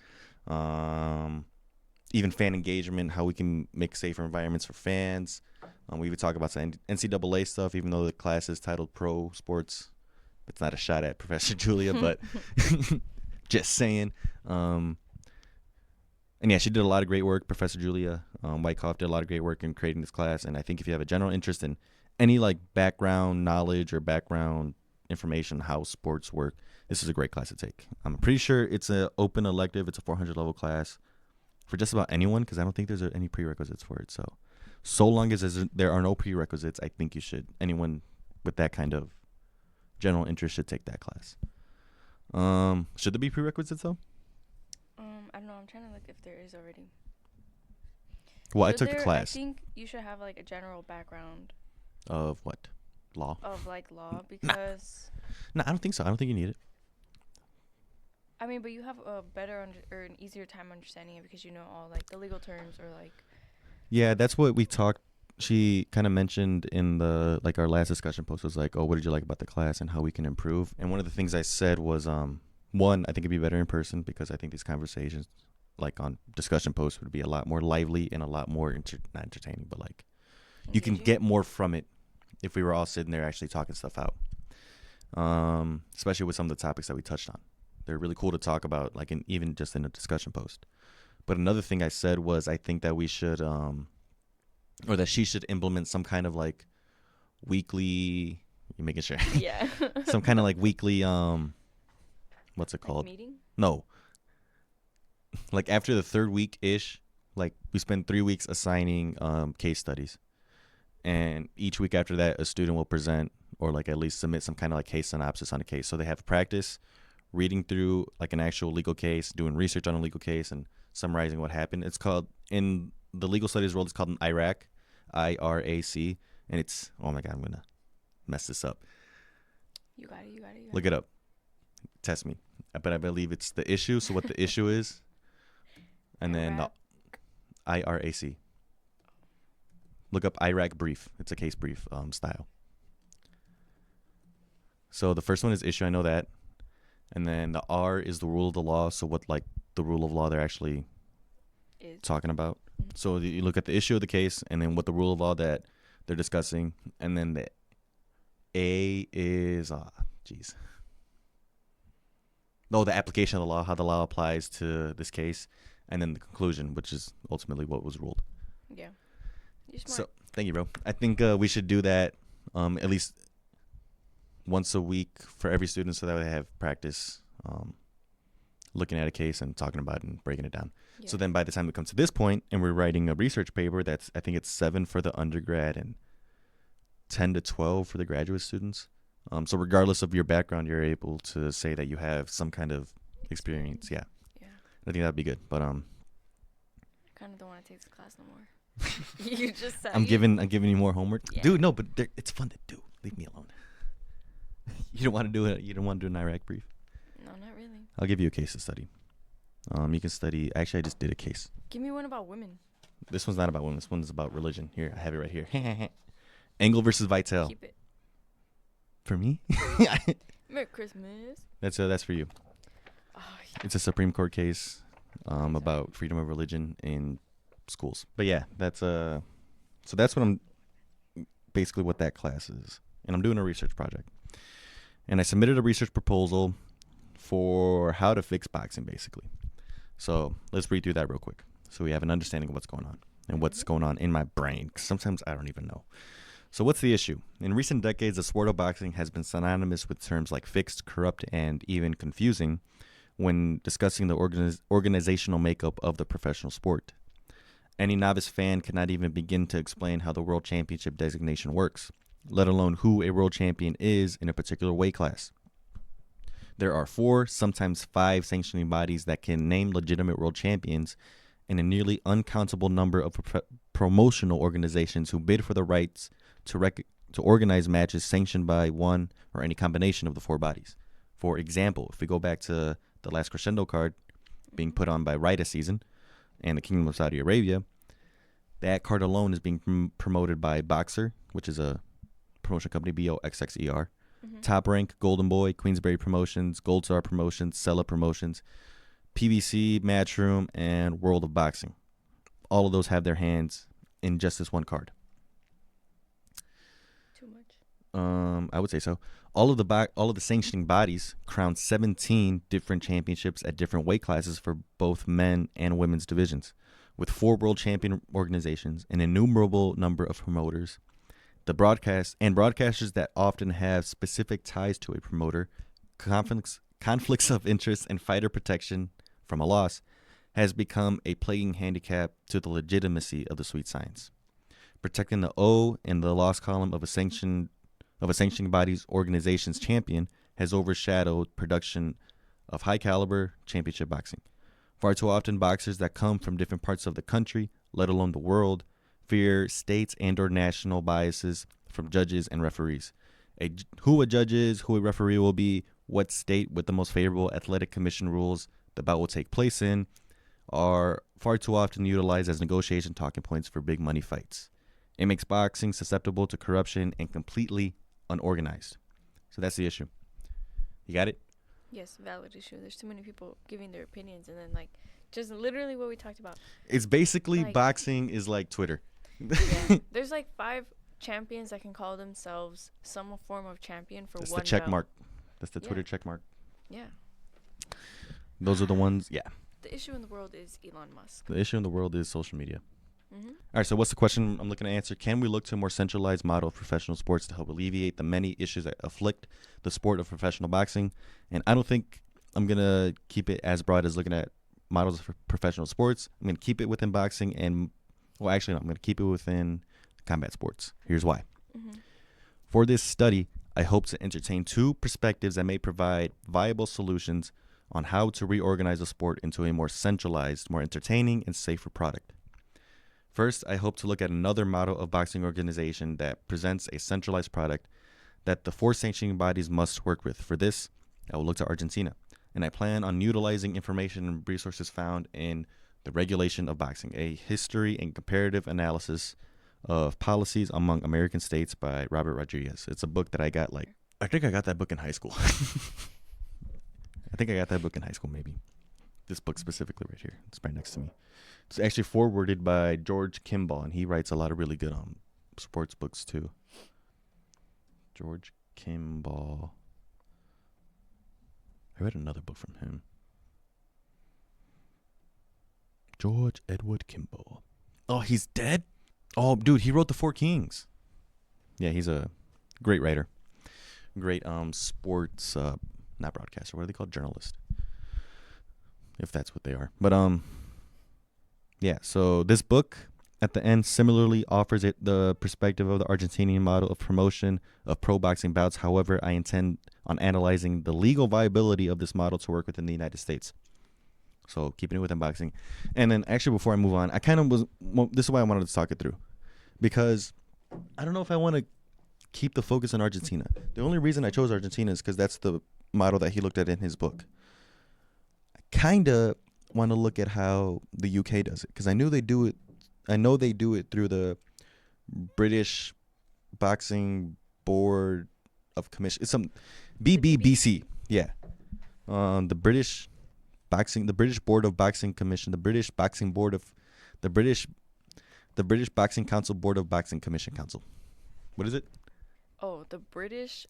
even fan engagement, how we can make safer environments for fans. We even talk about some NCAA stuff, even though the class is titled Pro Sports. It's not a shot at Professor Julia, but just saying. And yeah, she did a lot of great work. Professor Julia Wyckoff did a lot of great work in creating this class. And I think if you have a general interest in any like background knowledge or background information on how sports work, this is a great class to take. I'm pretty sure it's an open elective. It's a 400 level class for just about anyone, because I don't think there's any prerequisites for it. So long as there are no prerequisites, I think anyone with that kind of general interest should take that class. Should there be prerequisites though? I don't know. I'm trying to look if there is already. Well, I took the class. I think you should have like a general background. Of what? Law? Of like law, because. No, I don't think so. I don't think you need it. I mean, but you have a better or an easier time understanding it because you know all like the legal terms or like. Yeah, that's what we talked. She kind of mentioned in the like our last discussion post was like, oh, what did you like about the class and how we can improve? And one of the things I said was, one, I think it'd be better in person, because I think these conversations, like on discussion posts, would be a lot more lively and a lot more not entertaining, but like you can get more from it if we were all sitting there actually talking stuff out. Especially with some of the topics that we touched on. They're really cool to talk about, like even just in a discussion post. But another thing I said was I think that we should, or that she should implement some kind of like weekly, you're making sure. Yeah. Some kind of like weekly, what's it called? Like meeting? No. Like after the 3rd week-ish, like we spend 3 weeks assigning case studies. And each week after that, a student will present or like at least submit some kind of like case synopsis on a case. So they have practice reading through like an actual legal case, doing research on a legal case, and summarizing what happened. It's called, in the legal studies world, it's called an IRAC, IRAC, and it's, oh my God, I'm going to mess this up. You got it. Look it up. Test me. But I believe it's the issue, so what the issue is, and then the IRAC. Look up IRAC brief. It's a case brief style. So the first one is issue, I know that. And then the R is the rule of the law, so what like the rule of law they're actually talking about. Mm-hmm. So you look at the issue of the case, and then what the rule of law that they're discussing, and then the A is the application of the law, how the law applies to this case, and then the conclusion, which is ultimately what was ruled. Yeah. You're smart. So thank you, bro. I think we should do that at least once a week for every student, so that they have practice looking at a case and talking about it and breaking it down. Yeah. So then by the time we come to this point and we're writing a research paper, that's, I think it's 7 for the undergrad and 10 to 12 for the graduate students. So regardless of your background, you're able to say that you have some kind of experience. Yeah. Yeah. I think that'd be good. But I kind of don't want to take this class no more. You just said I'm giving you more homework. Yeah. Dude, no, but it's fun to do. Leave me alone. You don't want to do it. You don't want to do an Iraq brief. No, not really. I'll give you a case to study. You can study. Actually, I just did a case. Give me one about women. This one's not about women. This one's about religion. Here, I have it right here. Engel versus Vitale. Keep it. For me? Merry Christmas. That's for you. Oh, It's a Supreme Court case about freedom of religion in schools. But yeah, that's so that's what I'm basically what that class is. And I'm doing a research project. And I submitted a research proposal for how to fix boxing, basically. So let's read through that real quick so we have an understanding of what's going on and what's going on in my brain, 'cause sometimes I don't even know. So what's the issue? In recent decades, the sport of boxing has been synonymous with terms like fixed, corrupt, and even confusing when discussing the organizational makeup of the professional sport. Any novice fan cannot even begin to explain how the world championship designation works, let alone who a world champion is in a particular weight class. There are 4, sometimes 5 sanctioning bodies that can name legitimate world champions, and a nearly uncountable number of promotional organizations who bid for the rights to organize matches sanctioned by one or any combination of the 4 bodies. For example, if we go back to the last Crescendo card being put on by Rita Season and the Kingdom of Saudi Arabia, that card alone is being promoted by Boxer, which is a promotion company, BOXXER. Top Rank, Golden Boy, Queensberry Promotions, Gold Star Promotions, Sella Promotions, PBC, Matchroom, and World of Boxing. All of those have their hands in just this one card. Too much. I would say so. All of the sanctioning bodies crown 17 different championships at different weight classes for both men and women's divisions, with 4 world champion organizations, an innumerable number of promoters. The broadcasters that often have specific ties to a promoter, conflicts of interest, and fighter protection from a loss has become a plaguing handicap to the legitimacy of the sweet science. Protecting the O in the loss column of a sanctioning body's organization's champion has overshadowed production of high caliber championship boxing. Far too often, boxers that come from different parts of the country, let alone the world, fear states and or national biases from judges and referees. Who a judge is, who a referee will be, what state with the most favorable athletic commission rules the bout will take place in, are far too often utilized as negotiation talking points for big money fights. It makes boxing susceptible to corruption and completely unorganized. So that's the issue. You got it? Yes, valid issue. There's too many people giving their opinions, and then just literally what we talked about. It's basically boxing is like Twitter. Yeah. There's 5 champions that can call themselves some form of champion for That's one the check belt. mark. That's the Twitter check mark. Yeah. Those are the ones. Yeah. The issue in the world is Elon Musk. The issue in the world is social media. Mm-hmm. All right, so what's the question I'm looking to answer? Can we look to a more centralized model of professional sports to help alleviate the many issues that afflict the sport of professional boxing? And I don't think I'm going to keep it as broad as looking at models for professional sports. I'm going to keep it within boxing and, well, actually, no, I'm going to keep it within combat sports. Here's why. Mm-hmm. For this study, I hope to entertain 2 perspectives that may provide viable solutions on how to reorganize the sport into a more centralized, more entertaining, and safer product. First, I hope to look at another model of boxing organization that presents a centralized product that the 4 sanctioning bodies must work with. For this, I will look to Argentina, and I plan on utilizing information and resources found in The Regulation of Boxing, a history and comparative analysis of policies among American states by Robert Rodriguez. It's a book that I think I got that book in high school. Maybe. This book specifically right here. It's right next to me. It's actually forwarded by George Kimball, and he writes a lot of really good sports books too. George Kimball. I read another book from him. George Edward Kimball. Oh, he's dead? Oh, dude, he wrote The Four Kings. Yeah, he's a Great writer. Great sports not broadcaster. What are they called? Journalist, if that's what they are. But yeah. So this book at the end similarly offers it the perspective of the Argentinian model of promotion of pro boxing bouts. However, I intend on analyzing the legal viability of this model to work within the United States. So keeping it within boxing. And then actually before I move on, I kind of was, well, this is why I wanted to talk it through. Because I don't know if I want to keep the focus on Argentina. The only reason I chose Argentina is because that's the model that he looked at in his book. I kind of want to look at how the UK does it. Because I know they do it through the British Boxing Board of Commission. It's some BBBC. Yeah. The British Board of Boxing Commission, the British Boxing Board of the British Boxing Council Board of Boxing Commission Council. What is it? Oh, the British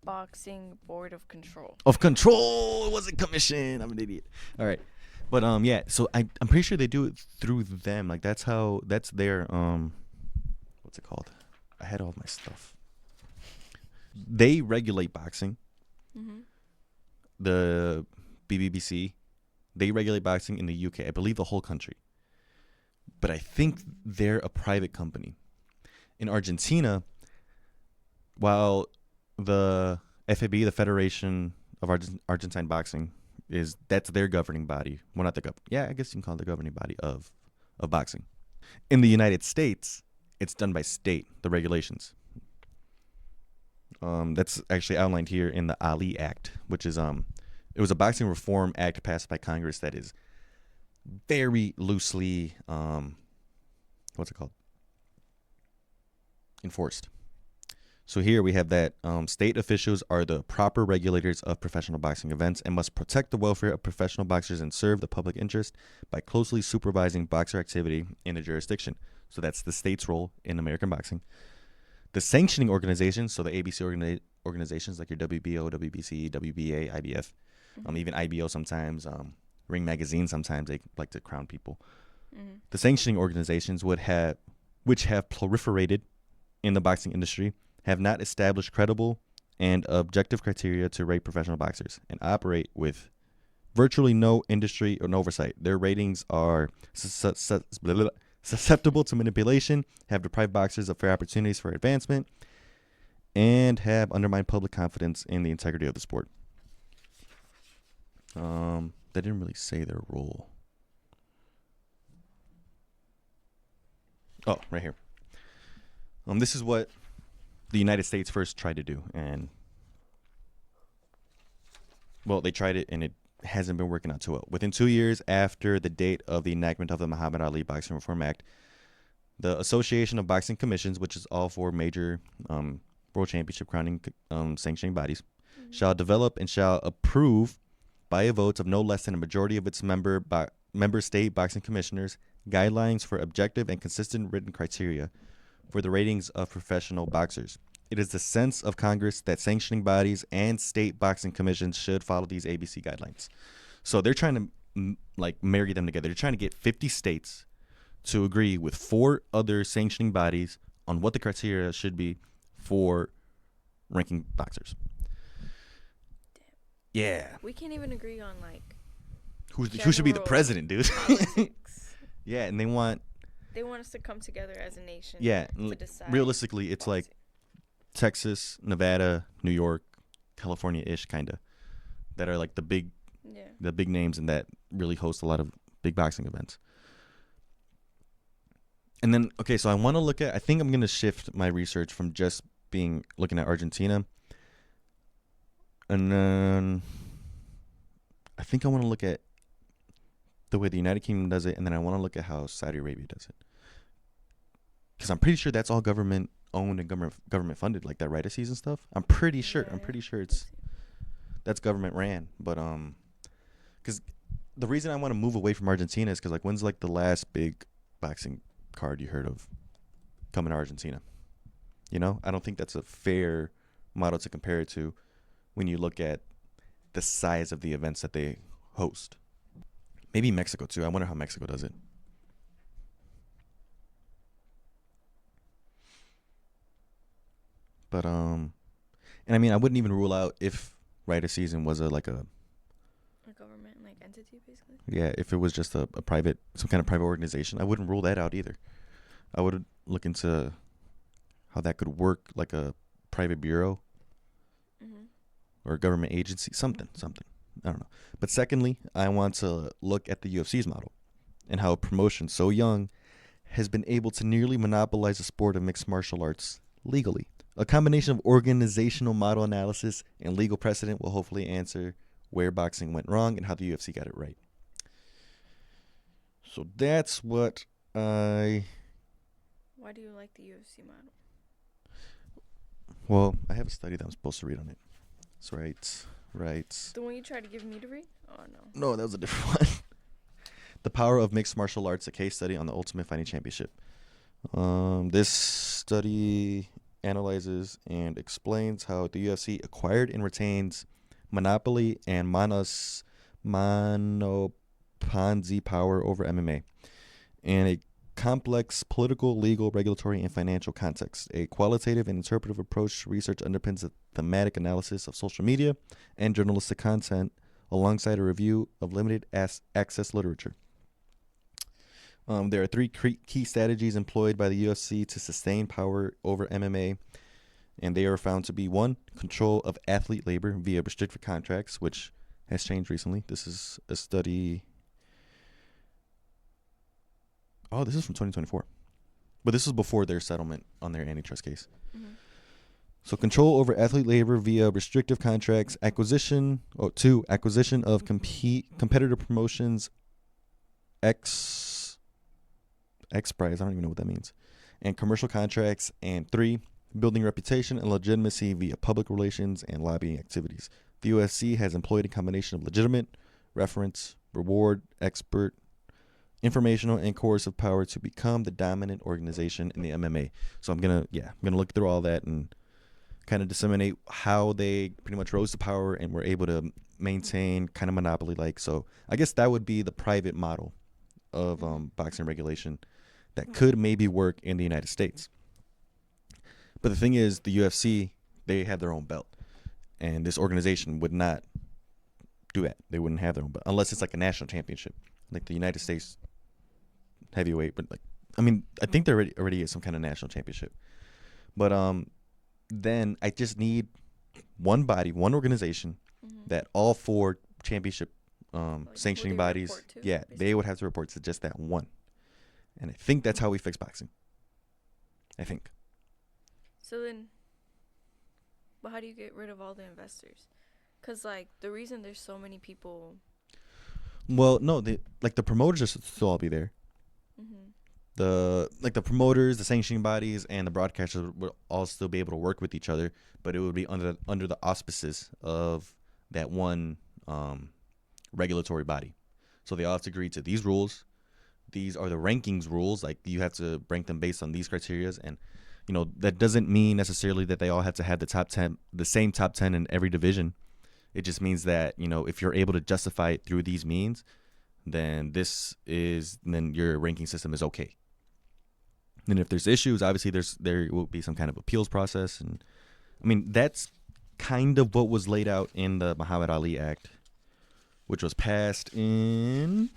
Boxing Board of Control. Of Control. It wasn't commission. I'm an idiot. All right. But yeah, so I'm pretty sure they do it through them. Like that's their what's it called? I had all my stuff. They regulate boxing. Mm-hmm. The BBBC, they regulate boxing in the UK. I believe the whole country. But I think they're a private company. In Argentina, while the FAB, the Federation of Argentine Boxing, that's their governing body. Well, not the I guess you can call it the governing body of boxing. In the United States, it's done by state, the regulations. That's actually outlined here in the Ali Act, which is it was a boxing reform act passed by Congress that is very loosely what's it called? Enforced. So here we have that state officials are the proper regulators of professional boxing events and must protect the welfare of professional boxers and serve the public interest by closely supervising boxer activity in the jurisdiction. So that's the state's role in American boxing. The sanctioning organizations, so the ABC organizations like your WBO, WBC, WBA, IBF, even IBO sometimes, Ring Magazine sometimes they like to crown people. Mm-hmm. The sanctioning organizations which have proliferated in the boxing industry have not established credible and objective criteria to rate professional boxers and operate with virtually no industry or oversight. Their ratings are susceptible to manipulation, have deprived boxers of fair opportunities for advancement, and have undermined public confidence in the integrity of the sport. They didn't really say their role. Oh, right here. This is what the United States first tried to do, and well, they tried it, and it hasn't been working out too well. Within 2 years after the date of the enactment of the Muhammad Ali Boxing Reform Act, the Association of Boxing Commissions, which is all four major world championship crowning sanctioning bodies, shall develop and shall approve by a vote of no less than a majority of its member state boxing commissioners guidelines for objective and consistent written criteria for the ratings of professional boxers. It is the sense of Congress that sanctioning bodies and state boxing commissions should follow these ABC guidelines. So they're trying to marry them together. They're trying to get 50 states to agree with 4 other sanctioning bodies on what the criteria should be for ranking boxers. Yeah. We can't even agree on who should be the president, dude. Yeah, and they want us to come together as a nation. Yeah, to decide. Realistically, it's like Texas, Nevada, New York, California-ish kind of that are like the big names and that really host a lot of big boxing events. And then so I want to look at, I think I'm going to shift my research from just looking at Argentina, and then I think I want to look at the way the United Kingdom does it, and then I want to look at how Saudi Arabia does it, because I'm pretty sure that's all government owned and government funded, like that Rite of Season stuff. I'm pretty sure that's government ran. But because the reason I want to move away from Argentina is because when's the last big boxing card you heard of coming to Argentina? I don't think that's a fair model to compare it to when you look at the size of the events that they host. Maybe Mexico too. I wonder how Mexico does it. But and I mean, I wouldn't even rule out if Writer Season was A government like entity, basically. yeah, if it was just a private, some kind of private organization, I wouldn't rule that out either. I would look into how that could work, like a private bureau Mhm. or a government agency, something. I don't know. But secondly, I want to look at the UFC's model and how a promotion so young has been able to nearly monopolize the sport of mixed martial arts legally. A combination of organizational model analysis and legal precedent will hopefully answer where boxing went wrong and how the UFC got it right. So that's what I. Why do you like the UFC model? Well, I have a study that I'm supposed to read on it. That's right. Right. The one you tried to give me to read? Oh no. No, that was a different one. The Power of Mixed Martial Arts, a case study on the Ultimate Fighting Championship. This study analyzes and explains how the UFC acquired and retains monopoly and monopanzi power over MMA in a complex political, legal, regulatory, and financial context. A qualitative and interpretive approach to research underpins the thematic analysis of social media and journalistic content alongside a review of limited access literature. There are three key strategies employed by the UFC to sustain power over MMA, and they are found to be: one, control of athlete labor via restricted contracts, which has changed recently. This is a study. Oh, this is from 2024. But this is before their settlement on their antitrust case. Mhm. So control over athlete labor via restrictive contracts, two, acquisition of competitor promotions, X prize, I don't even know what that means, and commercial contracts, and three, building reputation and legitimacy via public relations and lobbying activities. The UFC has employed a combination of legitimate, reference, reward, expert, informational, and coercive power to become the dominant organization in the MMA. So I'm gonna look through all that and kind of disseminate how they pretty much rose to power and were able to maintain kind of monopoly like. So I guess that would be the private model of boxing regulation that could maybe work in the United States. But the thing is, the UFC, they have their own belt, and this organization would not do that. They wouldn't have their own belt unless it's like a national championship, like the United States heavyweight. But like, I mean, I think there already is some kind of national championship. But then I just need one body, one organization that all four championship sanctioning bodies, they would have to report to just that one. And I think that's how we fix boxing. I think. So then, but how do you get rid of all the investors? Because, like, the reason there's so many people... Well, no, the promoters should still all be there. The promoters, the sanctioning bodies, and the broadcasters would all still be able to work with each other, but it would be under the auspices of that one regulatory body. So they all have to agree to these rules. These are the rankings rules. Like, you have to rank them based on these criteria, and that doesn't mean necessarily that they all have to have the same top 10 in every division. It just means that if you're able to justify it through these means, then your ranking system is okay. And if there's issues, obviously there will be some kind of appeals process, and I mean that's kind of what was laid out in the Muhammad Ali Act, which was passed in.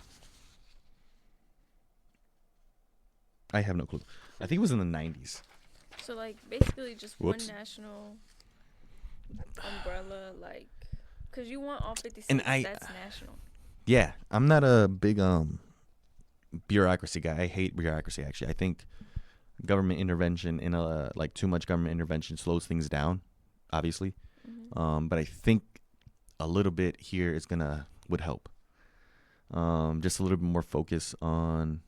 I have no clue. I think it was in the 90s. So, like, basically just one national umbrella, like, because you want all 50 states, that's national. Yeah, I'm not a big bureaucracy guy. I hate bureaucracy, actually. I think government intervention too much government intervention slows things down, obviously. But I think a little bit here would help. Just a little bit more focus on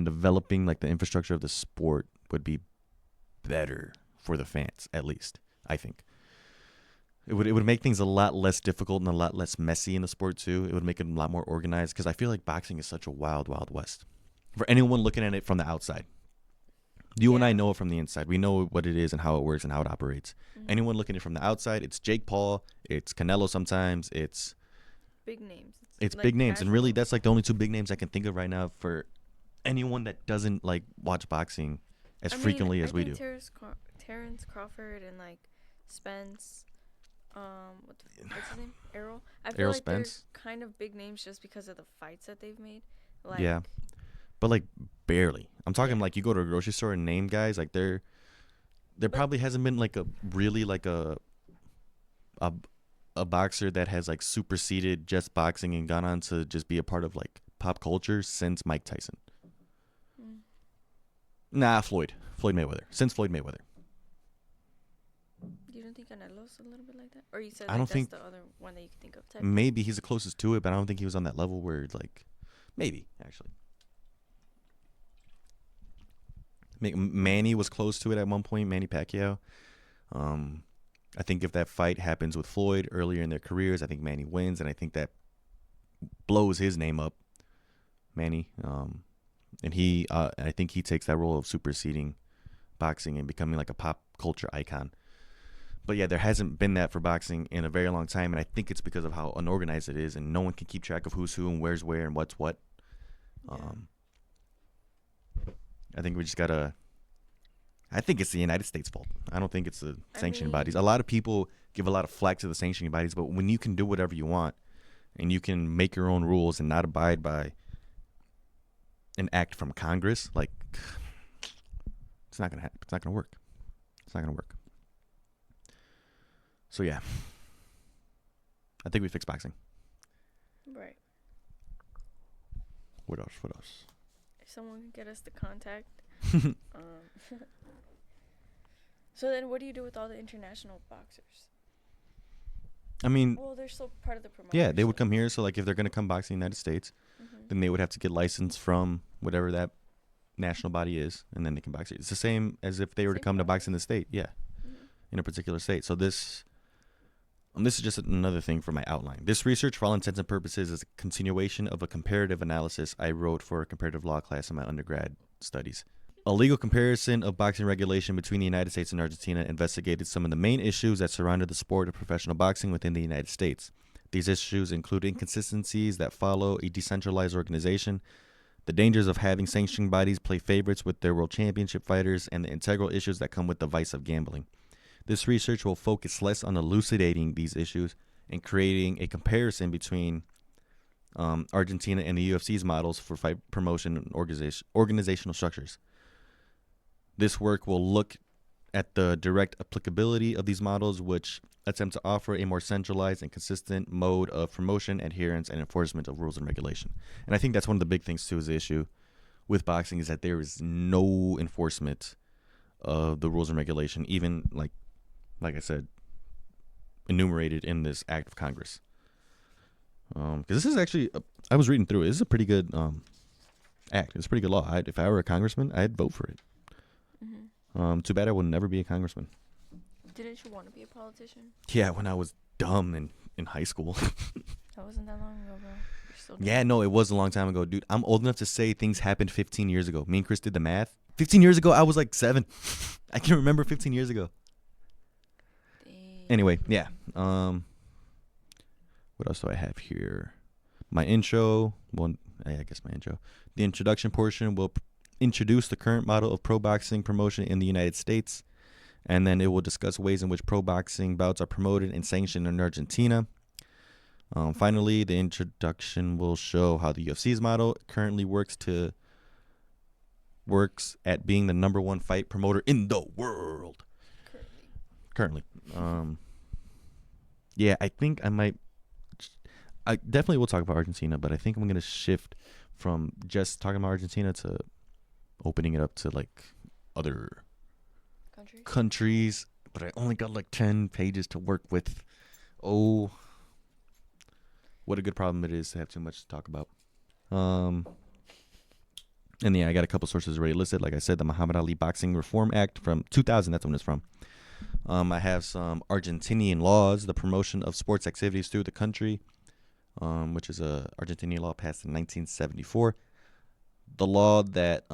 developing like the infrastructure of the sport would be better for the fans, at least, I think. It would make things a lot less difficult and a lot less messy in the sport too. It would make it a lot more organized, because I feel like boxing is such a wild, wild west. For anyone looking at it from the outside, you and I know it from the inside. We know what it is and how it works and how it operates. Anyone looking at it from the outside, it's Jake Paul, it's Canelo sometimes, it's big names. It's like big names, and really that's like the only two big names I can think of right now for anyone that doesn't like watch boxing as I mean, frequently I as we think do. Terrence Crawford and like Spence, what's his name? Errol. I feel Errol like they're Spence, kind of big names just because of the fights that they've made. Like, yeah, but like barely. I'm talking yeah, like you go to a grocery store and name guys like there but probably hasn't been like a really like a a boxer that has like superseded just boxing and gone on to just be a part of like pop culture since Mike Tyson. mm, Nah, Floyd Mayweather. Since Floyd Mayweather. you don't think Canelo's a little bit like that, or you said I like don't that's think the other one that you could think of type thing? maybe he's the closest to it, but I don't think he was on that level where like maybe actually. Manny was close to it at one point, Manny Pacquiao. Um, I think if that fight happens with Floyd earlier in their careers, I think Manny wins, and I think that blows his name up, Manny. And I think he takes that role of superseding boxing and becoming like a pop culture icon. But yeah, there hasn't been that for boxing in a very long time, and I think it's because of how unorganized it is, and no one can keep track of who's who and where's where and what's what. Yeah. I think we just gotta. I think it's the United States' fault. I don't think it's the sanctioning bodies. A mean, lot of people give a lot of flack to the sanctioning bodies, but when you can do whatever you want and you can make your own rules and not abide by an act from Congress, like it's not gonna happen. It's not gonna work. It's not gonna work. So yeah, I think we fixed boxing. right. What else? What else? If someone can get us the contact. So then, what do you do with all the international boxers? I mean, Well, they're still part of the promoter. yeah, they would come here. So like, if they're gonna come boxing in the United States, then they would have to get licensed from whatever that national body is, and then they can box it. It's the same as if they were to Same come to box process. in the state. Yeah, Mm-hmm. in a particular state. So this is just another thing for my outline. This research, for all intents and purposes, is a continuation of a comparative analysis I wrote for a comparative law class in my undergrad studies. A legal comparison of boxing regulation between the United States and Argentina investigated some of the main issues that surrounded the sport of professional boxing within the United States. These issues include inconsistencies that follow a decentralized organization, the dangers of having sanctioning bodies play favorites with their world championship fighters, and the integral issues that come with the vice of gambling. This research will focus less on elucidating these issues and creating a comparison between Argentina and the UFC's models for fight promotion and organizational structures. This work will look at the direct applicability of these models, which attempt to offer a more centralized and consistent mode of promotion, adherence, and enforcement of rules and regulation. And I think that's one of the big things, too, is the issue with boxing is that there is no enforcement of the rules and regulation, even like I said, enumerated in this act of Congress. Because this is actually, I was reading through it. This is a pretty good act. It's a pretty good law. If I were a congressman, I'd vote for it. Mm-hmm. Too bad I would never be a congressman. Didn't you want to be a politician? Yeah, when I was dumb in high school. That wasn't that long ago, bro. You're still Yeah, no, it was a long time ago, dude. I'm old enough to say things happened 15 years ago. Me and Chris did the math. 15 years ago, I was like 7. I can remember 15 years ago. Anyway, yeah. What else do I have here? My intro. Well, I guess my intro. The introduction portion will introduce the current model of pro boxing promotion in the United States, and then it will discuss ways in which pro boxing bouts are promoted and sanctioned in Argentina. Finally, the introduction will show how the UFC's model currently works at being the number one fight promoter in the world. Currently. Yeah, I think I definitely will talk about Argentina, but I think I'm going to shift from just talking about Argentina to opening it up to like other countries. But I only got like 10 pages to work with. Oh, what a good problem it is to have too much to talk about. And yeah, I got a couple sources already listed. Like I said, the Muhammad Ali Boxing Reform Act from 2000. That's when it's from. I have some Argentinian laws, the promotion of sports activities through the country, which is a Argentinian law passed in 1974. The law that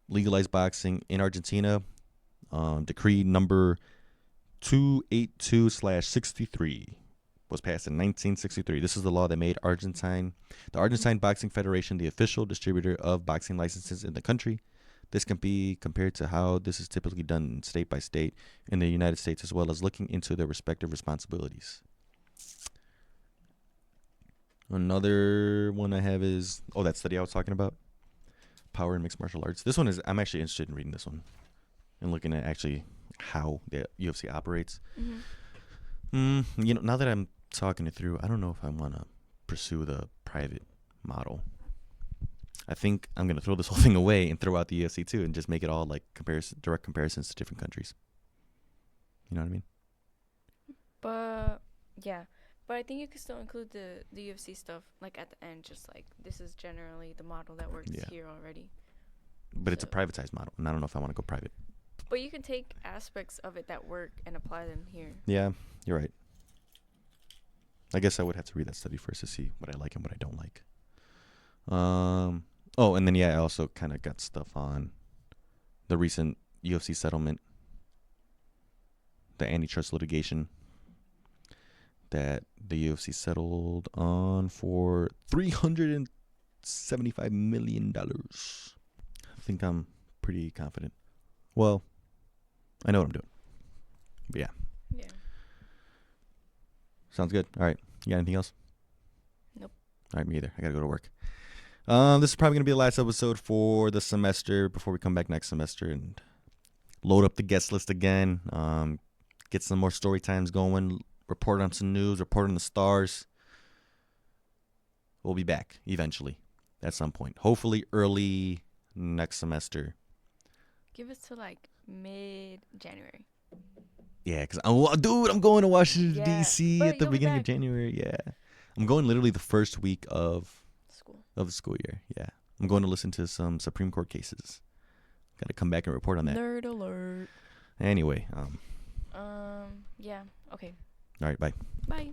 legalized boxing in Argentina, decree number 282/63, was passed in 1963. This is the law that made the Argentine Boxing Federation, the official distributor of boxing licenses in the country. This can be compared to how this is typically done state by state in the United States, as well as looking into their respective responsibilities. Another one I have is, that study I was talking about, power in mixed martial arts. This one is, I'm actually interested in reading this one and looking at actually how the UFC operates. Now that I'm talking it through, I don't know if I want to pursue the private model. I think I'm going to throw this whole thing away and throw out the UFC too and just make it all like direct comparisons to different countries. You know what I mean? But yeah, but I think you could still include the UFC stuff like at the end, just like this is generally the model that works here already. But it's a privatized model, and I don't know if I want to go private. But you can take aspects of it that work and apply them here. Yeah, you're right. I guess I would have to read that study first to see what I like and what I don't like. And then I also kind of got stuff on the recent UFC settlement, the antitrust litigation that the UFC settled on for $375 million. I think I'm pretty confident. Well, I know what I'm doing. But yeah. Yeah. Sounds good. All right. You got anything else? Nope. All right, me either. I got to go to work. This is probably going to be the last episode for the semester before we come back next semester and load up the guest list again. Get some more story times going. Report on some news. Report on the stars. We'll be back eventually at some point. Hopefully early next semester. Give us to like mid-January. Yeah, because I'm going to Washington, D.C. but at the beginning of January. Yeah. I'm going literally the first week of the school year. Yeah. I'm going to listen to some Supreme Court cases. Got to come back and report on that. Nerd alert. Anyway. Yeah. Okay. All right. Bye. Bye.